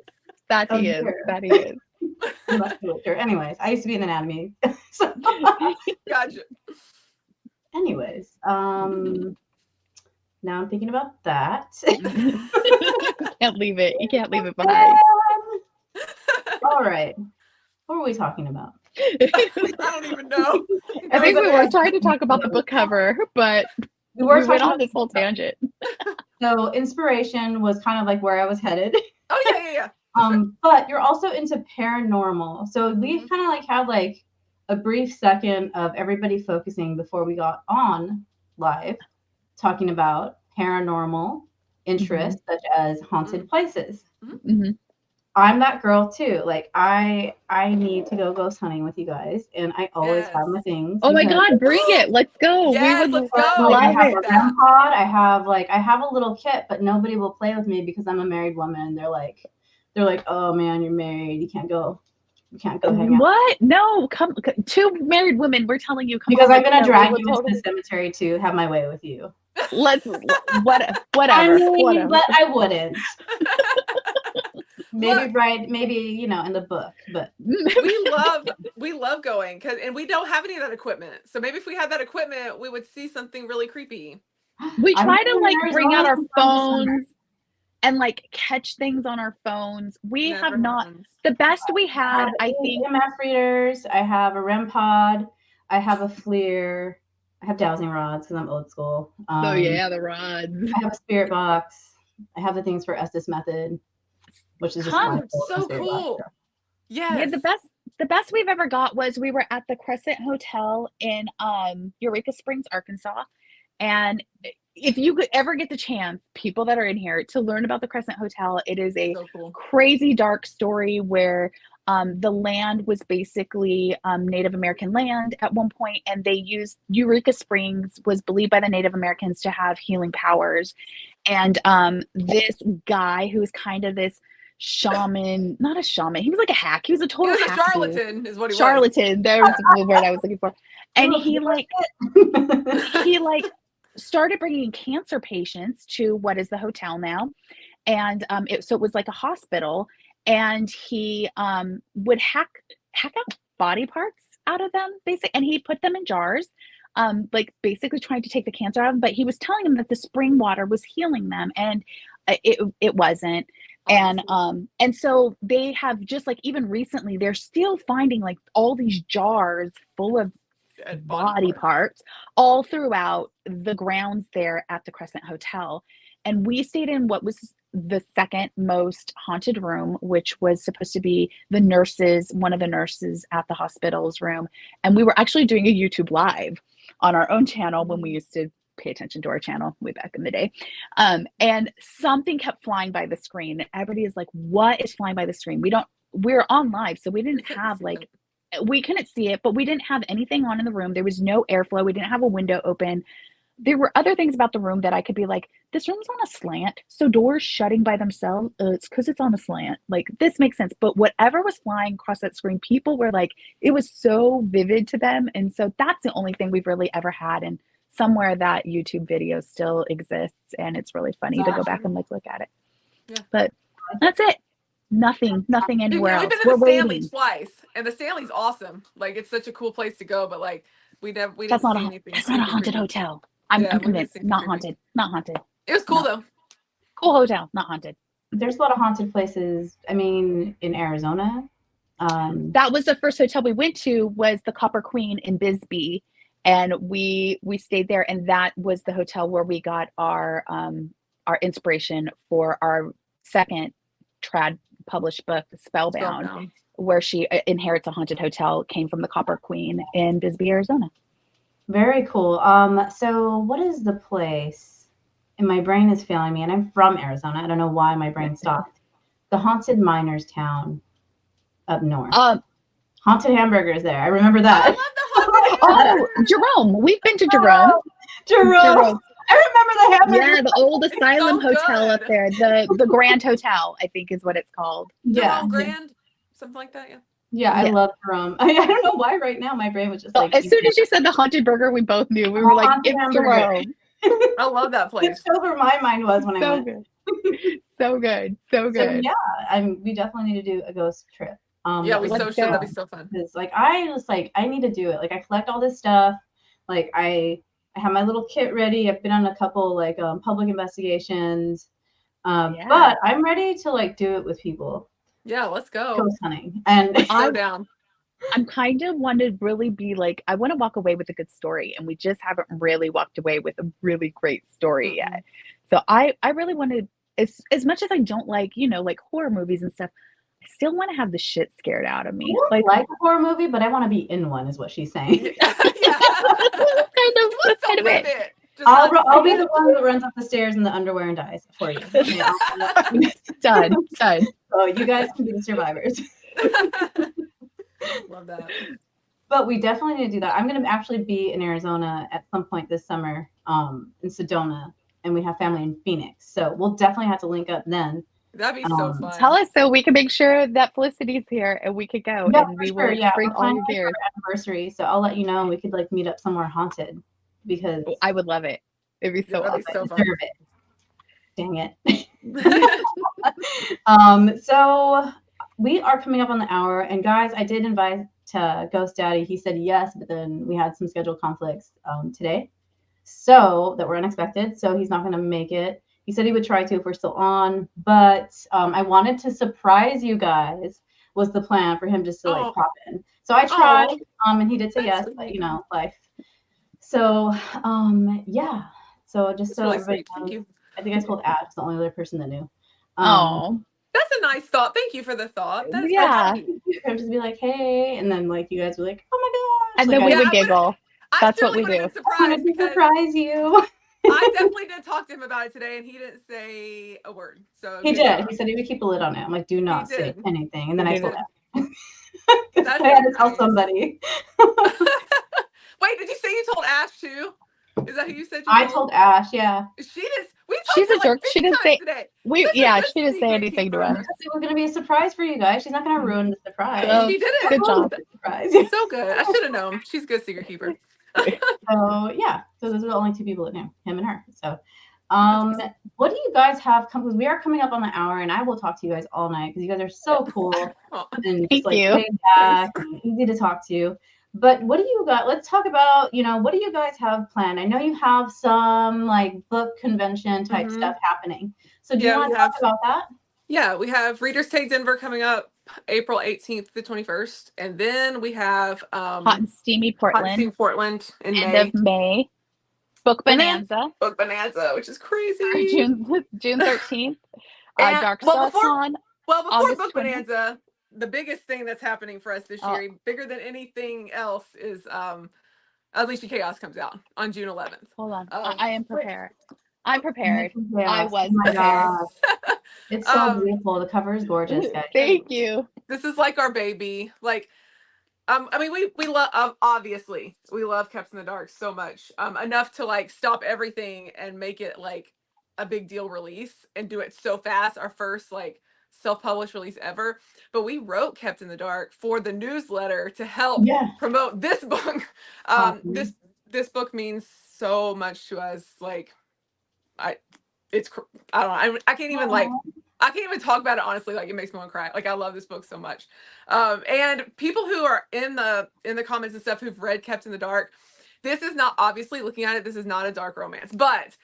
That he is. That he is. Musculature. Anyways, I used to be in anatomy. So. Gotcha. Anyways, now I'm thinking about that. Can't leave it. You can't leave it behind. All right. What were we talking about? I don't even know. I think we were trying to talk about the book cover, but we went on this whole tangent. So inspiration was kind of like where I was headed. Oh yeah. But you're also into paranormal. So we kind of like had like a brief second of everybody focusing before we got on live, talking about paranormal interests such as haunted places. Mm-hmm. I'm that girl too. Like I need to go ghost hunting with you guys, and I always have my things. Oh my God, bring it! Let's go. Yes, let's go. Love I have it. a REM pod. I have a little kit, but nobody will play with me because I'm a married woman. They're like, oh man, you're married. You can't go hang out. What? No, come. Two married women. We're telling you, come because on. I'm gonna drag you into the cemetery to have my way with you. Whatever. I mean, whatever. but I wouldn't. Maybe in the book, but we love going and we don't have any of that equipment. So maybe if we had that equipment, we would see something really creepy. We try to like bring out our phones and like catch things on our phones. We Never have not. happens. The best we have, I think. EMF readers. I have a REM pod. I have a FLIR. I have dowsing rods because I'm old school. Oh yeah, the rods. I have a spirit box. I have the things for Estes Method, which is just so cool. Yeah, the best we've ever got was we were at the Crescent Hotel in Eureka Springs, Arkansas, and if you could ever get the chance, people that are in here, to learn about the Crescent Hotel, it is a crazy dark story where the land was basically Native American land at one point, and they used Eureka Springs was believed by the Native Americans to have healing powers. And this guy who was kind of this shaman, not a shaman, he was like a hack. He was a total hack. Charlatan is what he was. Charlatan, there's the word I was looking for. And he started bringing cancer patients to what is the hotel now. And so it was like a hospital. And he would hack out body parts out of them, basically, and he put them in jars, like basically trying to take the cancer out of them. But he was telling them that the spring water was healing them, and it wasn't. And so they have just like even recently, they're still finding like all these jars full of body parts all throughout the grounds there at the Crescent Hotel. And we stayed in what was the second most haunted room, which was supposed to be one of the nurses at the hospital's room. And we were actually doing a YouTube live on our own channel when we used to pay attention to our channel way back in the day. And something kept flying by the screen. Everybody is like, what is flying by the screen? We're on live, so we didn't have we couldn't see it, but we didn't have anything on in the room. There was no airflow. We didn't have a window open. There were other things about the room that I could be like, this room's on a slant, so doors shutting by themselves, it's because it's on a slant. Like, this makes sense. But whatever was flying across that screen, people were like, it was so vivid to them. And so that's the only thing we've really ever had. And somewhere that YouTube video still exists, and it's really funny to go back and look at it. Yeah. But that's it. Nothing anywhere else. We've been to the Stanley twice, and the Stanley's awesome. Like, it's such a cool place to go, but like we didn't see anything. That's not a haunted hotel. I'm convinced. Not haunted. It was cool though. Cool hotel, not haunted. There's a lot of haunted places. I mean, in Arizona, That was the first hotel we went to, was the Copper Queen in Bisbee, and we stayed there, and that was the hotel where we got our inspiration for our second trad published book, Spellbound, where she inherits a haunted hotel, came from the Copper Queen in Bisbee, Arizona. Very cool. So what is the place? And my brain is failing me, and I'm from Arizona. I don't know why my brain stopped. The haunted miners town up north. Haunted hamburgers there. I remember that. I love the haunted hamburgers. Jerome. We've been to Jerome. Jerome. I remember the hamburgers. Yeah, the old Asylum so Hotel good. up there. The Grand Hotel, I think, is what it's called. Jerome Grand, something like that. Yeah, I love Jerome. I don't know why right now my brain was just like. As soon as you said the haunted burger, we both knew. We were like, it's Jerome. I love that place. It's so where my mind was when I went. Good. So good. So good. So, yeah, we definitely need to do a ghost trip. Yeah, we so should. That'd be so fun. Because I need to do it. Like I collect all this stuff. Like I have my little kit ready. I've been on a couple like public investigations. But I'm ready to like do it with people. Yeah, let's go. Ghost hunting. And I'm down. I'm kind of want to really be like, I want to walk away with a good story, and we just haven't really walked away with a really great story yet. So I really want to, as much as I don't like, like horror movies and stuff, I still want to have the shit scared out of me. I like a horror movie, but I want to be in one, is what she's saying. That's kind of it. I'll be the one that runs up the stairs in the underwear and dies for you. Done. So you guys can be the survivors. Love that. But we definitely need to do that. I'm going to actually be in Arizona at some point this summer, in Sedona, and we have family in Phoenix. So we'll definitely have to link up then. That'd be so fun. Tell us so we can make sure that Felicity's here and we could go. Yeah, and we sure. will bring all your gear. Anniversary, so I'll let you know, and we could like meet up somewhere haunted, because I would love it. It'd be so awesome. So fun. Dang it. So we are coming up on the hour, and guys, I did invite Ghost Daddy. He said yes, but then we had some schedule conflicts today, so that were unexpected. So he's not going to make it. He said he would try to if we're still on, but I wanted to surprise you guys. Was the plan for him just to like pop in? So I tried, and he did say yes, but life. So yeah. So just so everybody knows, I think I told Ash, the only other person that knew. That's a nice thought. Thank you for the thought. That's just be like, hey, and then like you guys were like, oh my gosh, and then we would giggle. That's what we do. I wanted to surprise you. I definitely did talk to him about it today, and he didn't say a word. So he did. He said he would keep a lid on it. I'm like, do not say anything. And then I told him. I had to tell somebody. Wait, did you say you told Ash too? Is that who you said? I told Ash, yeah. She's a jerk. She didn't say. She didn't say anything to us. It was going to be a surprise for you guys. She's not going to ruin the surprise. She did it. Good job. Surprise. So good. I should have known. She's a good secret keeper. So yeah. So those are the only two people that knew, him and her. So, what do you guys have? Because we are coming up on the hour, and I will talk to you guys all night because you guys are so cool and just, like laid back and easy to talk to. But what do you got? Let's talk about, what do you guys have planned? I know you have some like book convention type stuff happening. So do you want to talk about that? Yeah, we have Readers Take Denver coming up April 18th to 21st. And then we have Hot and Steamy Portland in end of May. Book Bonanza. Which is crazy. June 13th. Dark Star Con. Well, before Book Bonanza, the biggest thing that's happening for us this year, bigger than anything else, is Unleashing Chaos comes out on June 11th. Hold on. I am prepared. I'm prepared. Yes. I was prepared. It's so beautiful. The cover is gorgeous, guys. Thank you. This is like our baby. Like, I mean, we love, obviously, we love Kept in the Dark so much, enough to like stop everything and make it like a big deal release and do it so fast. Our first like self-published release ever, but we wrote Kept in the Dark for the newsletter to help promote this book. This book means so much to us. Like, I don't know. I can't even talk about it honestly. Like, it makes me want to cry. Like, I love this book so much. And people who are in the comments and stuff who've read Kept in the Dark, this is not, obviously looking at it, this is not a dark romance, but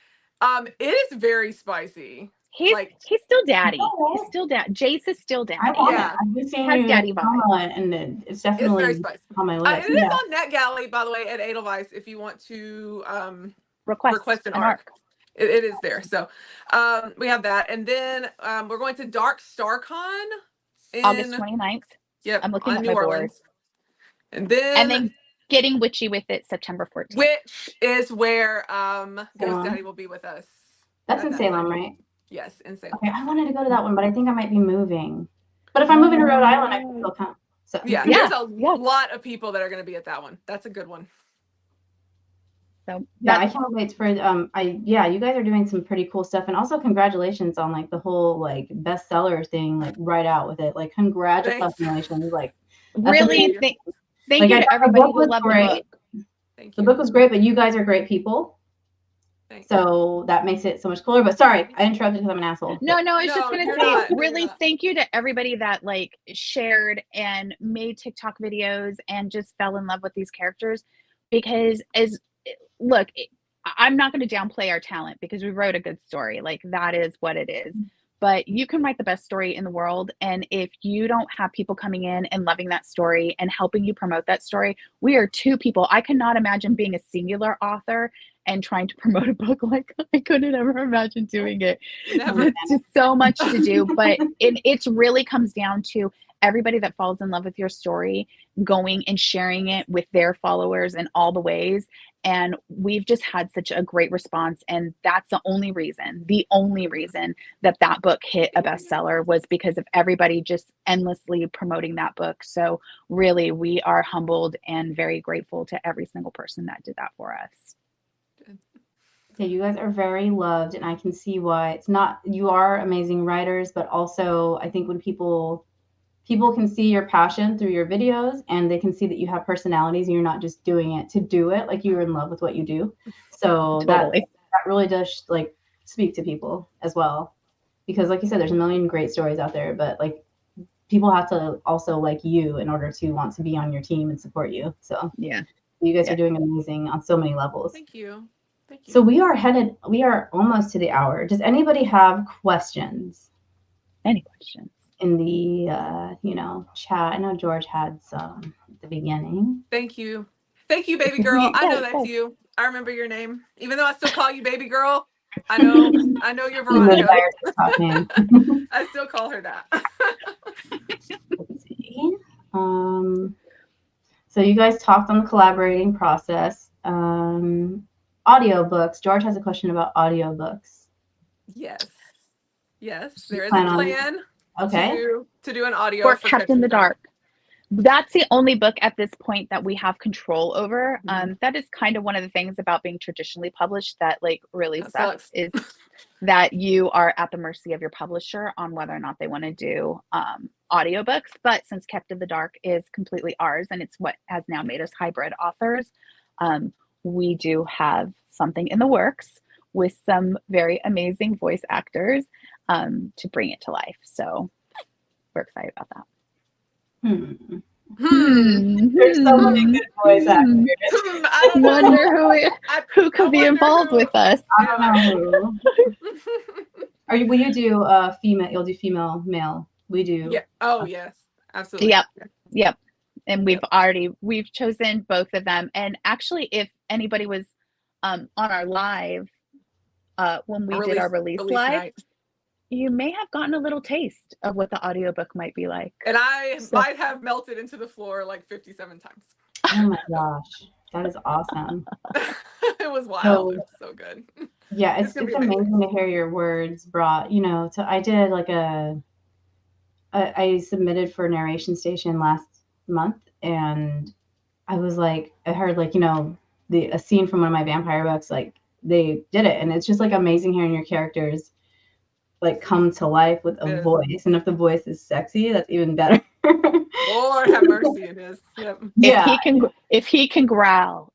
it is very spicy. He's still daddy. Okay. He's still dad. Jace is still daddy. I'm on Yeah. it. I've been seeing Has you daddy like, vibes. and it's It's definitely very spicy. on my It list. is on NetGalley, by the way, at Edelweiss, if you want to request an arc. It is there. So we have that. And then we're going to Dark StarCon in August 29th. Yep, I'm looking on at New my board. Orleans. And then Getting witchy with it September 14th. which is where Ghost Daddy will be with us. That's in Salem, right? Yes, in Salem. Okay, I wanted to go to that one, but I think I might be moving. But if I'm moving to Rhode Island, I can still come. So Yeah, there's a lot of people that are going to be at that one. That's a good one. So yeah, I can't wait for you guys are doing some pretty cool stuff, and also congratulations on like the whole like bestseller thing, like right out with it. Like congratulations, like really thank you to everybody who loved the book. Thank you. The book was great, but you guys are great people. So that makes it so much cooler. But sorry, I interrupted because I'm an asshole. No, I was just gonna say, really, thank you to everybody that like shared and made TikTok videos and just fell in love with these characters. Because look, I'm not going to downplay our talent because we wrote a good story. Like that is what it is. But you can write the best story in the world. And if you don't have people coming in and loving that story and helping you promote that story, we are two people. I cannot imagine being a singular author and trying to promote a book. Like I couldn't ever imagine doing it. Never. It's just so much to do. But it really comes down to everybody that falls in love with your story going and sharing it with their followers in all the ways. And we've just had such a great response. And that's the only reason that book hit a bestseller was because of everybody just endlessly promoting that book. So really, we are humbled and very grateful to every single person that did that for us. Yeah, you guys are very loved, and I can see why. It's not, you are amazing writers, but also I think when people can see your passion through your videos, and they can see that you have personalities and you're not just doing it to do it, like you're in love with what you do. So totally. that really does like speak to people as well, because like you said, there's a million great stories out there, but like people have to also like you in order to want to be on your team and support you. So yeah, you guys are doing amazing on so many levels. Thank you. So we are almost to the hour. Does anybody have questions? Any questions? In the chat. I know George had some at the beginning. Thank you, baby girl. I know that's you. I remember your name, even though I still call you baby girl. I know you're Veronica. I still call her that. Let's see. So you guys talked on the collaborating process. Audiobooks. George has a question about audiobooks. Yes, there is a plan. Okay. To do an audio for Kept in the Dark. That's the only book at this point that we have control over. That is kind of one of the things about being traditionally published that like really sucks is that you are at the mercy of your publisher on whether or not they want to do audiobooks. But since Kept in the Dark is completely ours and it's what has now made us hybrid authors, we do have something in the works with some very amazing voice actors to bring it to life. So we're excited about that. There's so many good voice actors. I wonder who could be involved with us. I don't know who. Will you do female? You'll do female, male. We do. Yeah. Oh yes, absolutely. Yep. And we've chosen both of them. And actually, if anybody was on our live when we did our release live night, you may have gotten a little taste of what the audiobook might be like. And I might have melted into the floor like 57 times. Oh my gosh. That is awesome. It was wild. It was so good. Yeah, it's amazing to hear your words brought, I did like I submitted for Narration Station last month, and I was like, I heard like, a scene from one of my vampire books, like they did it. And it's just like amazing hearing your characters like come to life with a voice. And if the voice is sexy, that's even better. Lord have mercy, it is. Yep. If he can growl,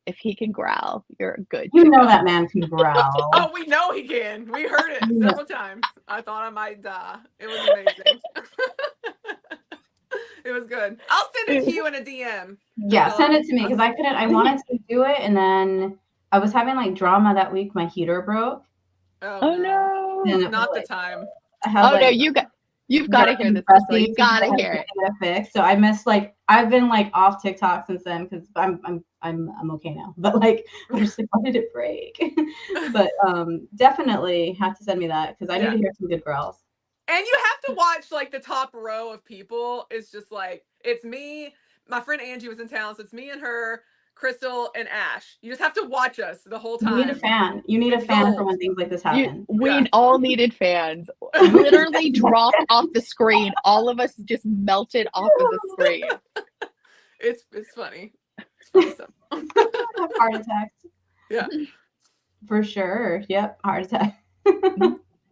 you're good. That man can growl. Oh, we know he can. We heard it several times. I thought I might die. It was amazing. It was good. I'll send it to you in a DM. Yeah, send it to me because I wanted to do it, and then I was having like drama that week. My heater broke, Oh no. And it was Not the like, time. I had Oh no, like you've got to hear this, breast Crystal. You beads got to because I hear had it. to get it fixed. So I missed like I've been like off TikTok since then because I'm okay now. But like I'm just like, why did it break? But definitely have to send me that because I need to hear some good growls. And you have to watch like the top row of people. It's just like it's me. My friend Angie was in town, so it's me and her, Crystal, and Ash. You just have to watch us the whole time. You need a fan. You need a fan for when things like this happen. We all needed fans. Literally dropped off the screen. All of us just melted off of the screen. It's funny. It's funny stuff. Heart attacks. Yeah. For sure. Yep. Heart attack.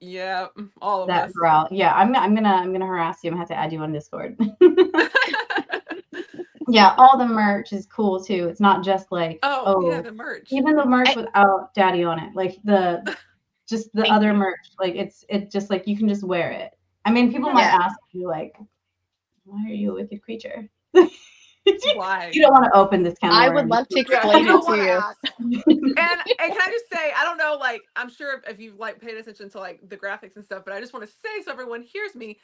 Yeah, all of That us. growl. Yeah, I'm gonna harass you. I'm gonna have to add you on Discord. Yeah, all the merch is cool too. It's not just like yeah, the merch. Even the merch without Daddy on it, like the other merch, like it's just like you can just wear it. I mean, people might ask you like, "Why are you a wicked creature?" Why? You don't want to open this can of worms. I would love to explain it to you. And can I just say, I don't know, like I'm sure if you've like paid attention to like the graphics and stuff, but I just want to say so everyone hears me,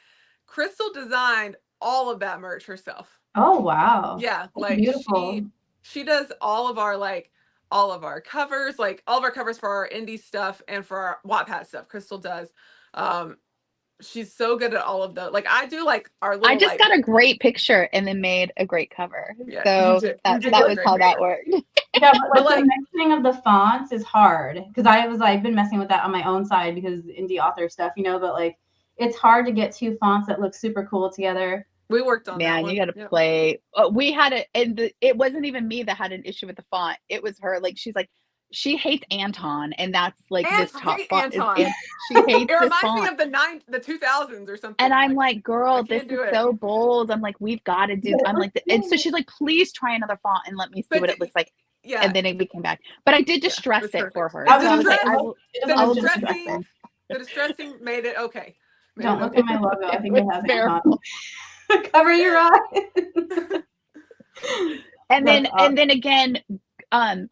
Crystal designed all of that merch herself. Oh wow. Yeah, that's like beautiful. she does all of our covers, like all of our covers for our indie stuff and for our Wattpad stuff. Crystal does. She's so good at all of the like I do like our little I just got a great picture and then made a great cover. Yeah, so that was how that worked. Yeah, but like the mixing of the fonts is hard because I was like been messing with that on my own side because indie author stuff, but like it's hard to get two fonts that look super cool together. We worked on that. Man, you got to play. We had it, and it wasn't even me that had an issue with the font. It was her. Like she's like, she hates Anton, and that's like this top font. She hates it this reminds font. me of the 2000s or something. And I'm like, girl, this is so bold. I'm like, we've got to do. I'm like, and so she's like, please try another font and let me see what it looks like. Yeah. And then we came back, but I did distress it for her. So I was like, the distressing made it okay. Don't look at my logo. I think it has Anton. Cover your eyes. And then again,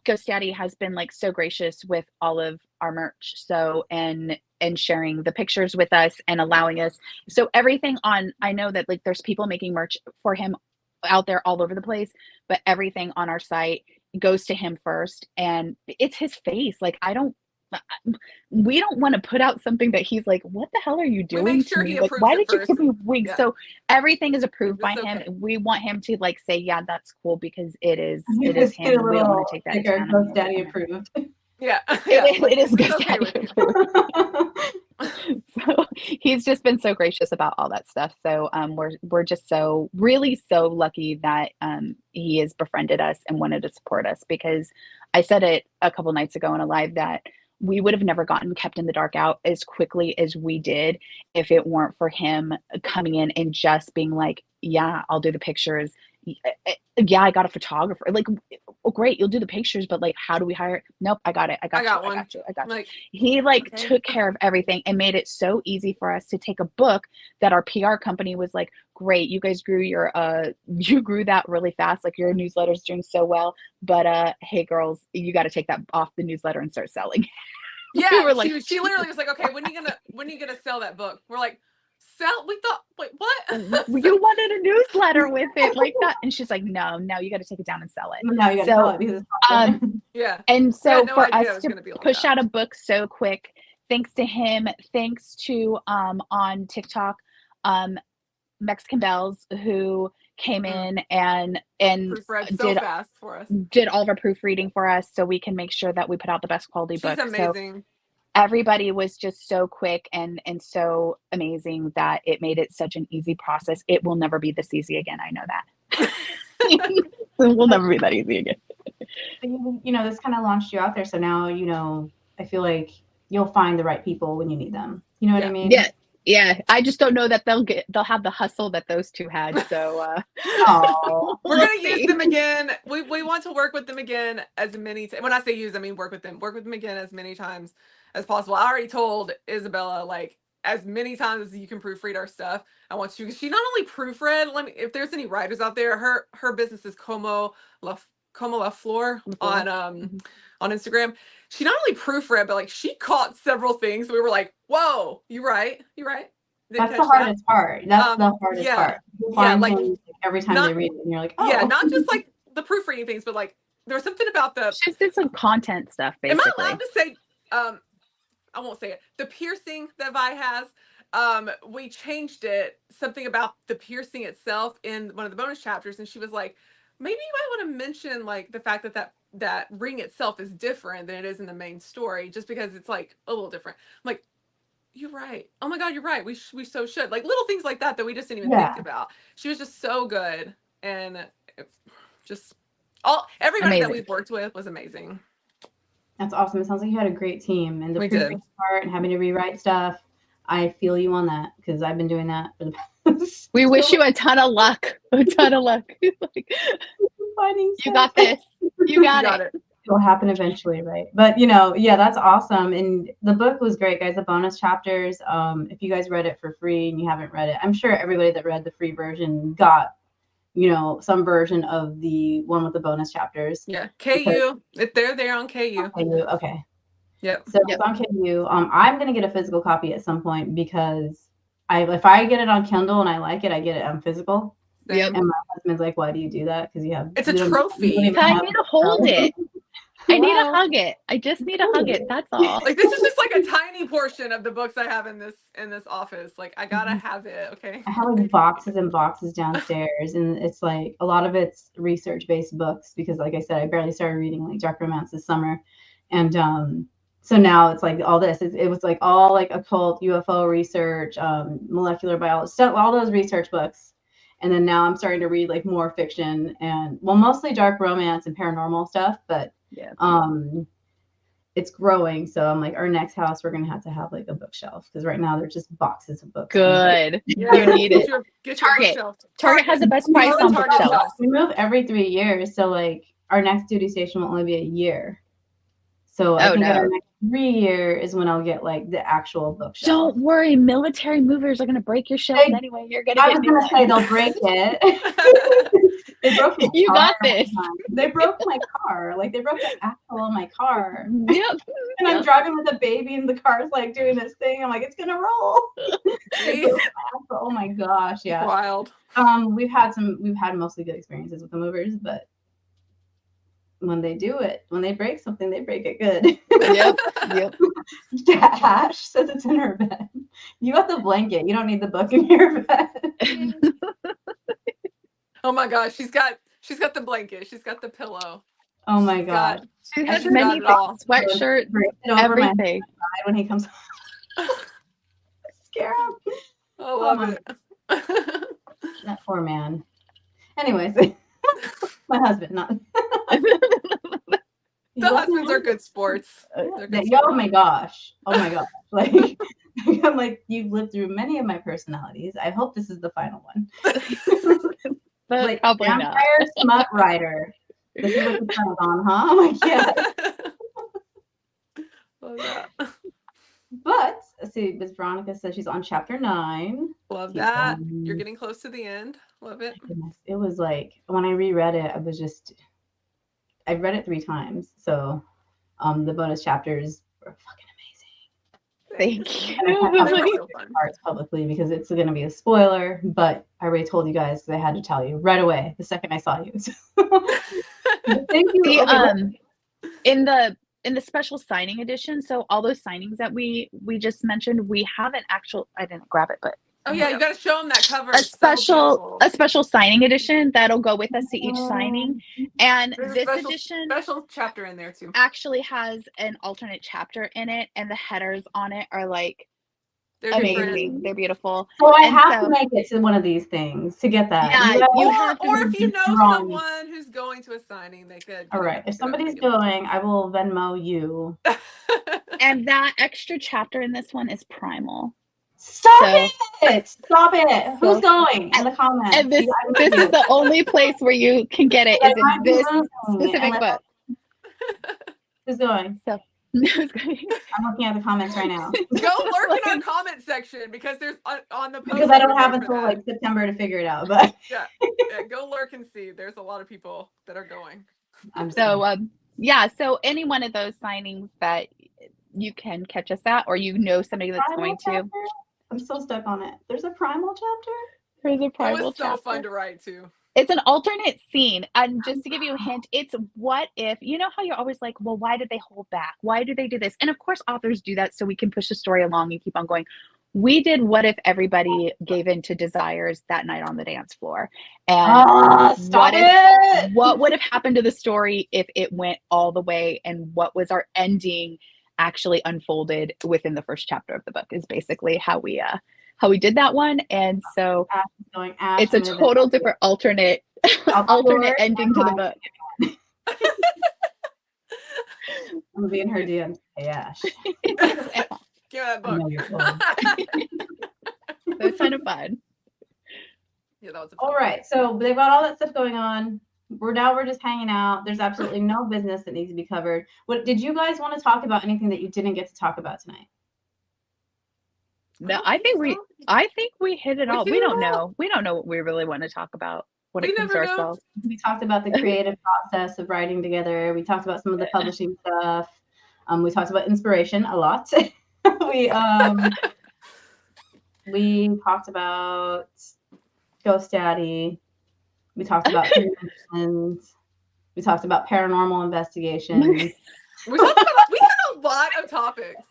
Ghost Daddy has been like so gracious with all of our merch. So and sharing the pictures with us and allowing us. So everything on, I know that like there's people making merch for him out there all over the place, but everything on our site goes to him first, and it's his face. Like we don't want to put out something that he's like, what the hell are you doing to me? Like, why did you give me wings? Yeah. So everything is approved by him. And we want him to like say, yeah, that's cool because it is him. We don't want to take that. Ghost Daddy approved. Yeah. It is Ghost Daddy approved. So he's just been so gracious about all that stuff. So we're just so lucky that he has befriended us and wanted to support us, because I said it a couple nights ago in a live that we would have never gotten Kept in the Dark out as quickly as we did if it weren't for him coming in and just being like, yeah, I'll do the pictures. Yeah, I got a photographer. Like, oh, great, you'll do the pictures, but like, how do we hire? Nope, I got it. I got you. Like, he took care of everything and made it so easy for us to take a book that our PR company was like, great, you guys grew you grew that really fast. Like, your newsletter's doing so well, but hey, girls, you got to take that off the newsletter and start selling. Yeah, she literally was like, okay, when are you gonna sell that book? We're like, sell? We thought, wait, what? You wanted a newsletter with it like that, and she's like, no, you got to take it down and sell it. No, you got to sell it because yeah. And so for us to push out a book so quick, thanks to him, thanks to on TikTok, Mexican Bells, who came in and did fast for us, did all of our proofreading for us, so we can make sure that we put out the best quality book. She's amazing. So everybody was just so quick and so amazing that it made it such an easy process. It will never be this easy again. I know that. It will never be that easy again. This kind of launched you out there, so now I feel like you'll find the right people when you need them. You know what I mean? Yeah. I just don't know that they'll have the hustle that those two had. So we're gonna use them again. We want to work with them again as many times. When I say use, I mean work with them again as many times as possible. I already told Isabella, like, as many times as you can proofread our stuff, I want you. She not only proofread. If there's any writers out there, her business is Como La Flor on Instagram. she not only proofread, but like she caught several things. We were like, whoa, you're right. You're right. Didn't That's the catch that. hardest part. That's the hardest Yeah. part. You Yeah, find like, things every time not- they read it, and you're like, oh. Yeah, not just like the proofreading things, but like there was something about the. She just did some content stuff, basically. Am I allowed to say? I won't say it. The piercing that Vi has. We changed it. Something about the piercing itself in one of the bonus chapters, and she was like, maybe you might want to mention like the fact that ring itself is different than it is in the main story, just because it's like a little different. I'm like, you're right. Oh my God, you're right. We so should, like, little things like that we just didn't even think about. She was just so good, and just everybody that we've worked with was amazing. That's awesome. It sounds like you had a great team, and the proofreading part and having to rewrite stuff. I feel you on that because I've been doing that for the past. We wish you a ton of luck. A ton of luck. Like, you got this. You got it. It'll happen eventually, right? But yeah, that's awesome. And the book was great, guys. The bonus chapters. If you guys read it for free and you haven't read it, I'm sure everybody that read the free version got, some version of the one with the bonus chapters. Yeah, KU. They're there on KU. Okay. Yep. So it's on KU. I'm gonna get a physical copy at some point because if I get it on Kindle and I like it, I get it on physical. Yep. And my husband's like, "Why do you do that? Because it's a trophy. I need to hold it. I need to hug it. I just need to hug it. That's all. Like, this is just like a tiny portion of the books I have in this office. Like, I gotta have it. Okay. I have like boxes and boxes downstairs, and it's like a lot of it's research-based books because, like I said, I barely started reading like dark romance this summer, and so now it's like all this. It was like all like occult, UFO research, molecular biology, stuff, all those research books. And then now I'm starting to read like more fiction and mostly dark romance and paranormal stuff, but it's growing. So I'm like, our next house, we're going to have like a bookshelf because right now they're just boxes of books. Good. Yeah, you need it. Get Target. Your Target has the best price on bookshelves. We move every 3 years. So like our next duty station will only be a year. So I think our next 3 year is when I'll get like the actual bookshelf. Don't worry, military movers are gonna break your shelves anyway. You're gonna. I was gonna say they'll break it. They broke my you car got this. They broke my car. Like they broke the axle on my car. Yep. And I'm driving with a baby, and the car's like doing this thing. I'm like, it's gonna roll. Oh my gosh, yeah. Wild. We've had mostly good experiences with the movers, but when they break something, they break it good. Yep. Ash says it's in her bed. You got the blanket. You don't need the book in your bed. Oh my gosh, she's got the blanket. She's got the pillow. Oh my god. She has many sweatshirts, everything. When he comes scare him. I love it. That poor man. Anyways, my husband, not. The husbands are good sports. Oh my gosh. Like I'm like, you've lived through many of my personalities. I hope this is the final one. But like probably vampire not. smut writer. This is what the sun's on, huh? I'm like, yeah. Love that. But see, Miss Veronica says she's on chapter 9. Love that. You're getting close to the end. Love it. It was like when I reread it, I've read it 3 times. So the bonus chapters were fucking amazing. Thank you. And I can't talk about parts publicly because it's going to be a spoiler, but I already told you guys because I had to tell you right away the second I saw you. Thank you. In the special signing edition, so all those signings that we just mentioned, we have I didn't grab it, but oh yeah, you got to show them that cover. A special signing edition that'll go with us to each signing, and this edition special chapter in there too actually has an alternate chapter in it, and the headers on it are like amazing. Different. They're beautiful. So I have to make it to one of these things to get that. Yeah, you have to. Or if you know someone who's going to a signing, they could. All right. If somebody's going, I will Venmo you. And that extra chapter in this one is primal. Stop it. Who's going in the comments? And this is the only place where you can get it, is in this specific book. Who's going? So I'm looking at the comments right now. Go lurk in our comment section because there's on the post. Because I don't have until like September to figure it out. But yeah, go lurk and see. There's a lot of people that are going. Yeah, so any one of those signings that you can catch us at, or you know somebody that's Primal going to. chapter? I'm so stuck on it. There's a primal chapter? There's a It primal was so chapter. fun to write too. It's an alternate scene. And just to give you a hint, it's what if, you know how you're always like, well, why did they hold back? Why do they do this? And of course, authors do that so we can push the story along and keep on going. We did what if everybody gave in to desires that night on the dance floor? And Stop it! what would have happened to the story if it went all the way, and what was our ending actually unfolded within the first chapter of the book is basically how we did that one. And so it's a total different alternate ending to the book. I'm being her DM. Hey, Ash. Give me that book. That's kind of fun. Yeah, that was a all right. So they've got all that stuff going on. We're just hanging out. There's absolutely no business that needs to be covered. What did you guys want to talk about? Anything that you didn't get to talk about tonight? No, I think we hit it all. We don't know what we really want to talk about when it comes to ourselves. We talked about the creative process of writing together. We talked about some of the publishing stuff. We talked about inspiration a lot. We talked about Ghost Daddy. We talked about conventions. We talked about paranormal investigations. we had a lot of topics.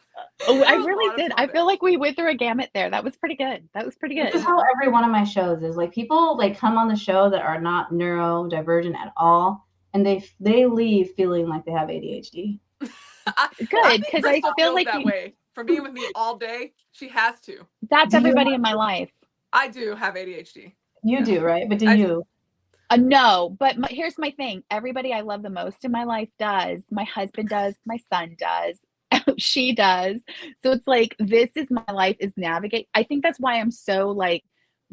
Oh, I really did. I feel like we went through a gamut there. That was pretty good. This is how every one of my shows is. Like, people like come on the show that are not neurodivergent at all, and they leave feeling like they have ADHD. Good, because I feel like that way from being with me all day. She has to. That's everybody in my life. I do have ADHD. You do, right? But do you? No, but here's my thing. Everybody I love the most in my life does. My husband does. My son does. She does. So it's like, this is my life, is navigate. I think that's why I'm so like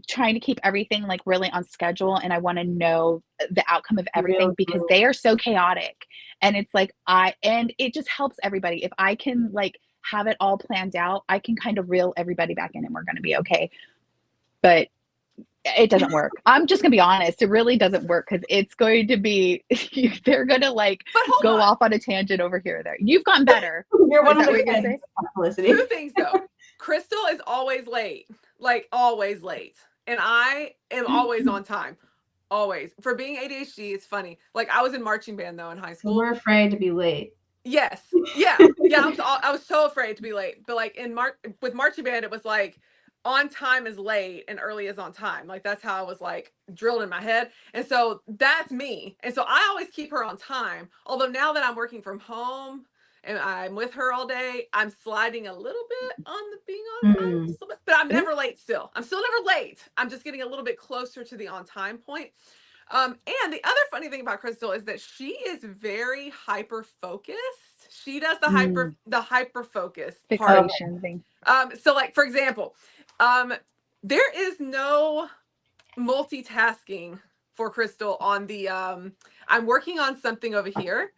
trying to keep everything like really on schedule, and I want to know the outcome of everything because they are so chaotic. And it's like and it just helps everybody. If I can like have it all planned out, I can kind of reel everybody back in and we're going to be okay. But it doesn't work. I'm just gonna be honest. It really doesn't work because it's going to be, they're gonna like go off on a tangent over here or there. You've gotten better. You're one of the Felicity. Two things though. Crystal is always late, like always late, and I am always on time. Always. For being ADHD, it's funny. Like, I was in marching band though in high school. We're afraid to be late. Yes. Yeah. I was so afraid to be late. But like with marching band, it was like, on time is late and early is on time. Like, that's how I was like drilled in my head. And so that's me. And so I always keep her on time. Although now that I'm working from home and I'm with her all day, I'm sliding a little bit on the being on time, but I'm never late still. I'm still never late. I'm just getting a little bit closer to the on time point. And the other funny thing about Crystal is that she is very hyper focused. She does the hyper focus part. Thing. So like, for example, there is no multitasking for Crystal on the I'm working on something over here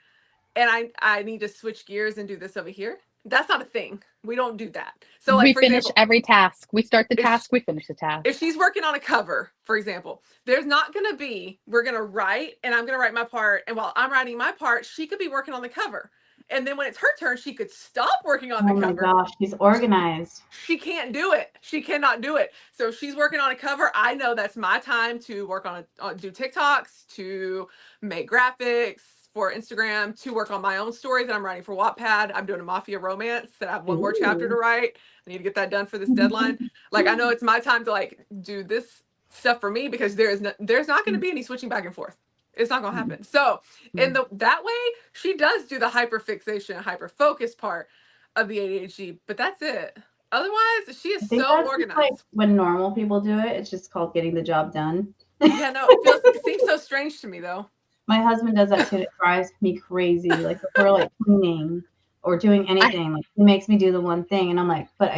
and I need to switch gears and do this over here. That's not a thing. We don't do that. So like, we finish every task. We start the task, we finish the task. If she's working on a cover, for example, there's not going to be, we're going to write and I'm going to write my part. And while I'm writing my part, she could be working on the cover. And then when it's her turn, she could stop working on the cover. Oh my gosh, she's organized. She can't do it. She cannot do it. So if she's working on a cover, I know that's my time to work on do TikToks, to make graphics for Instagram, to work on my own stories that I'm writing for Wattpad. I'm doing a mafia romance that I have one more chapter to write. I need to get that done for this deadline. Like, I know it's my time to like do this stuff for me because there's not going to be any switching back and forth. It's not going to happen. So that way she does do the hyperfixation, hyper focus part of the ADHD, but that's it. Otherwise, she is so organized. Like when normal people do it, it's just called getting the job done. Yeah, no, it seems so strange to me though. My husband does that too. It drives me crazy. Like, if we're like cleaning or doing anything, like, he makes me do the one thing, and I'm like, but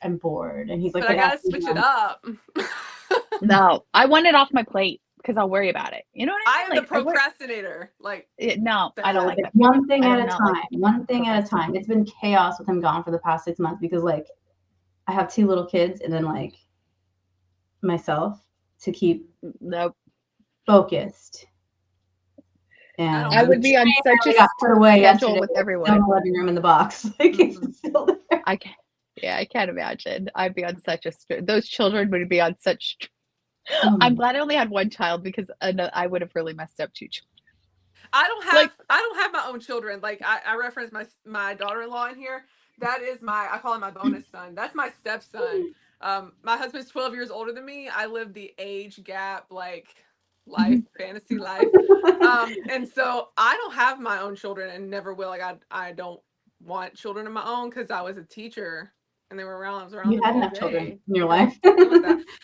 I'm bored. And he's like, but I gotta switch it up. No, I want it off my plate because I'll worry about it. You know what I mean? I am the procrastinator. No, I don't like that. One thing at a time. One thing at a time. It's been chaos with him gone for the past 6 months because like I have 2 little kids and then like myself to keep focused And I would be on such a got put away schedule yesterday. with It's still everyone. in the living room in the box. Like it's still there. I can't. Yeah, I can't imagine. I'd be on such a those children would be on such. I'm glad I only had one child because I would have really messed up two children. I don't have my own children. Like I referenced my daughter-in-law in here. That is I call him my bonus son. That's my stepson. My husband's 12 years older than me. I live the age gap, like life, fantasy life. And so I don't have my own children and never will. Like I don't want children of my own because I was a teacher and they were around. I was around You them had all enough day. children in your life.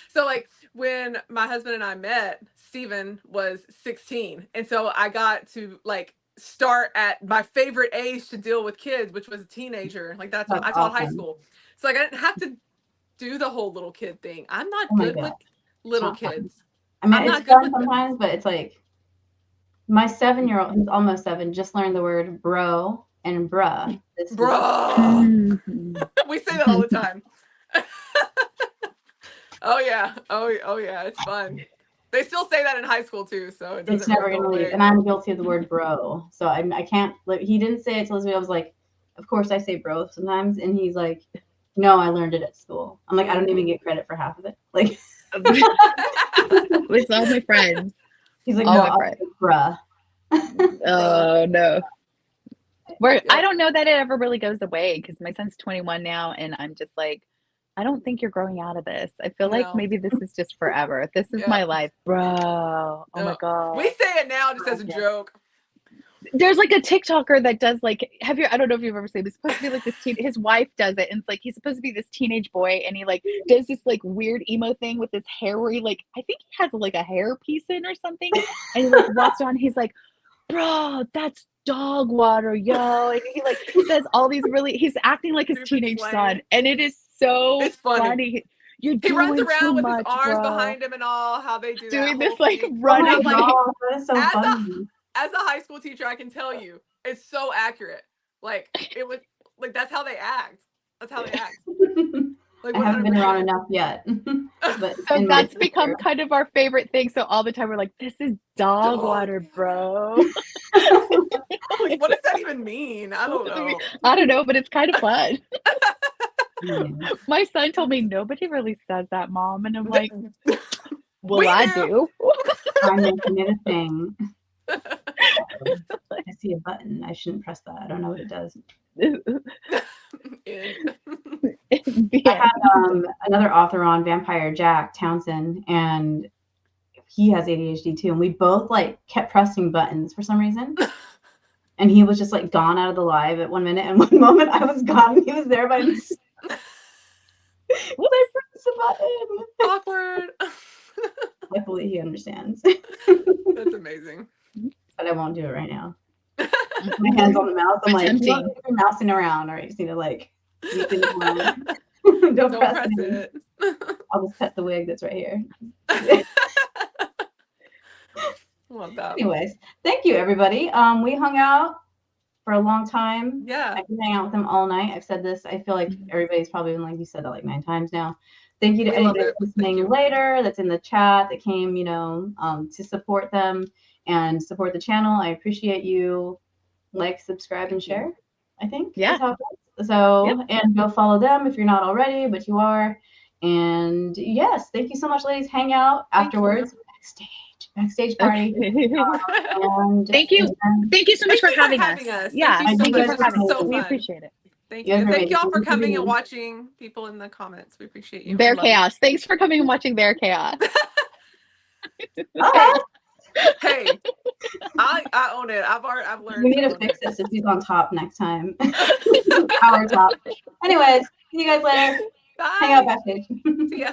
So like when my husband and I met, Steven was 16. And so I got to like start at my favorite age to deal with kids, which was a teenager. Like that's what I taught high school. So like I didn't have to do the whole little kid thing. I'm not good with little kids. I mean, it's fun sometimes, but it's like my 7-year-old, who's almost 7, just learned the word bro and bruh. Bro. We say that all the time. Oh yeah. Oh yeah. It's fun. They still say that in high school too, so it's never gonna leave. And I'm guilty of the word bro, so I can't. Like, he didn't say it till I was like, of course I say bro sometimes, and he's like, no, I learned it at school. I'm like, I don't even get credit for half of it. Like, with all my friends. He's like, no, bruh. Oh no. I don't know that it ever really goes away because my son's 21 now, and I'm just like, I don't think you're growing out of this. I feel like maybe this is just forever. This is my life, bro. Oh my god. We say it now just as a joke. There's like a TikToker that does like, I don't know if you've ever seen it. It's supposed to be like this his wife does it, and it's like he's supposed to be this teenage boy, and he like does this like weird emo thing with his hair where he like, I think he has like a hair piece in or something, and he like walks on, he's like, bro, that's dog water, yo. And he like says all these he's acting like his teenage son, and it is so funny. He runs around with his arms behind him and all, how they do doing that this like thing. running like so funny. As a high school teacher, I can tell you it's so accurate. Like it was like that's how they act. That's how they act. Like, I haven't been around enough yet. But so that's become kind of our favorite thing. So all the time we're like, this is dog water, bro. Like, what does that even mean? I don't know. I don't know, but it's kind of fun. My son told me nobody really says that, Mom. And I'm like, well, I do. I'm making it a thing. I see a button. I shouldn't press that. I don't know what it does. I had another author on, Vampire Jack Townsend, and he has ADHD too. And we both like kept pressing buttons for some reason. And he was just like gone out of the live at 1 minute, and 1 moment I was gone and he was there by himself. Well, I pressed the button. Awkward. Luckily he understands. That's amazing. But I won't do it right now. My hands on the mouse. I'm like, you don't keep mousing around, or you just need to like don't press it. I'll just pet the wig that's right here. Love that. Anyways, thank you everybody. We hung out for a long time. Yeah. I can hang out with them all night. I've said this. I feel like everybody's probably been like, you said that like 9 times now. Thank you to anybody listening later that's in the chat that came, to support them and support the channel. I appreciate you. Like, subscribe, and share, I think. Yeah. So, and go follow them if you're not already, but you are. And yes, thank you so much, ladies. Hang out afterwards. Backstage party. And thank you so much for having us. Yeah, thank you for having us. We appreciate it. Thank you. And thank y'all for coming and watching. People in the comments, we appreciate you. Bear Chaos. Thanks for coming and watching Bear Chaos. Hey, I own it. I've learned. We need to fix this if he's on top next time. Our top. Anyways, see you guys later. Bye. Hang out backstage. See ya.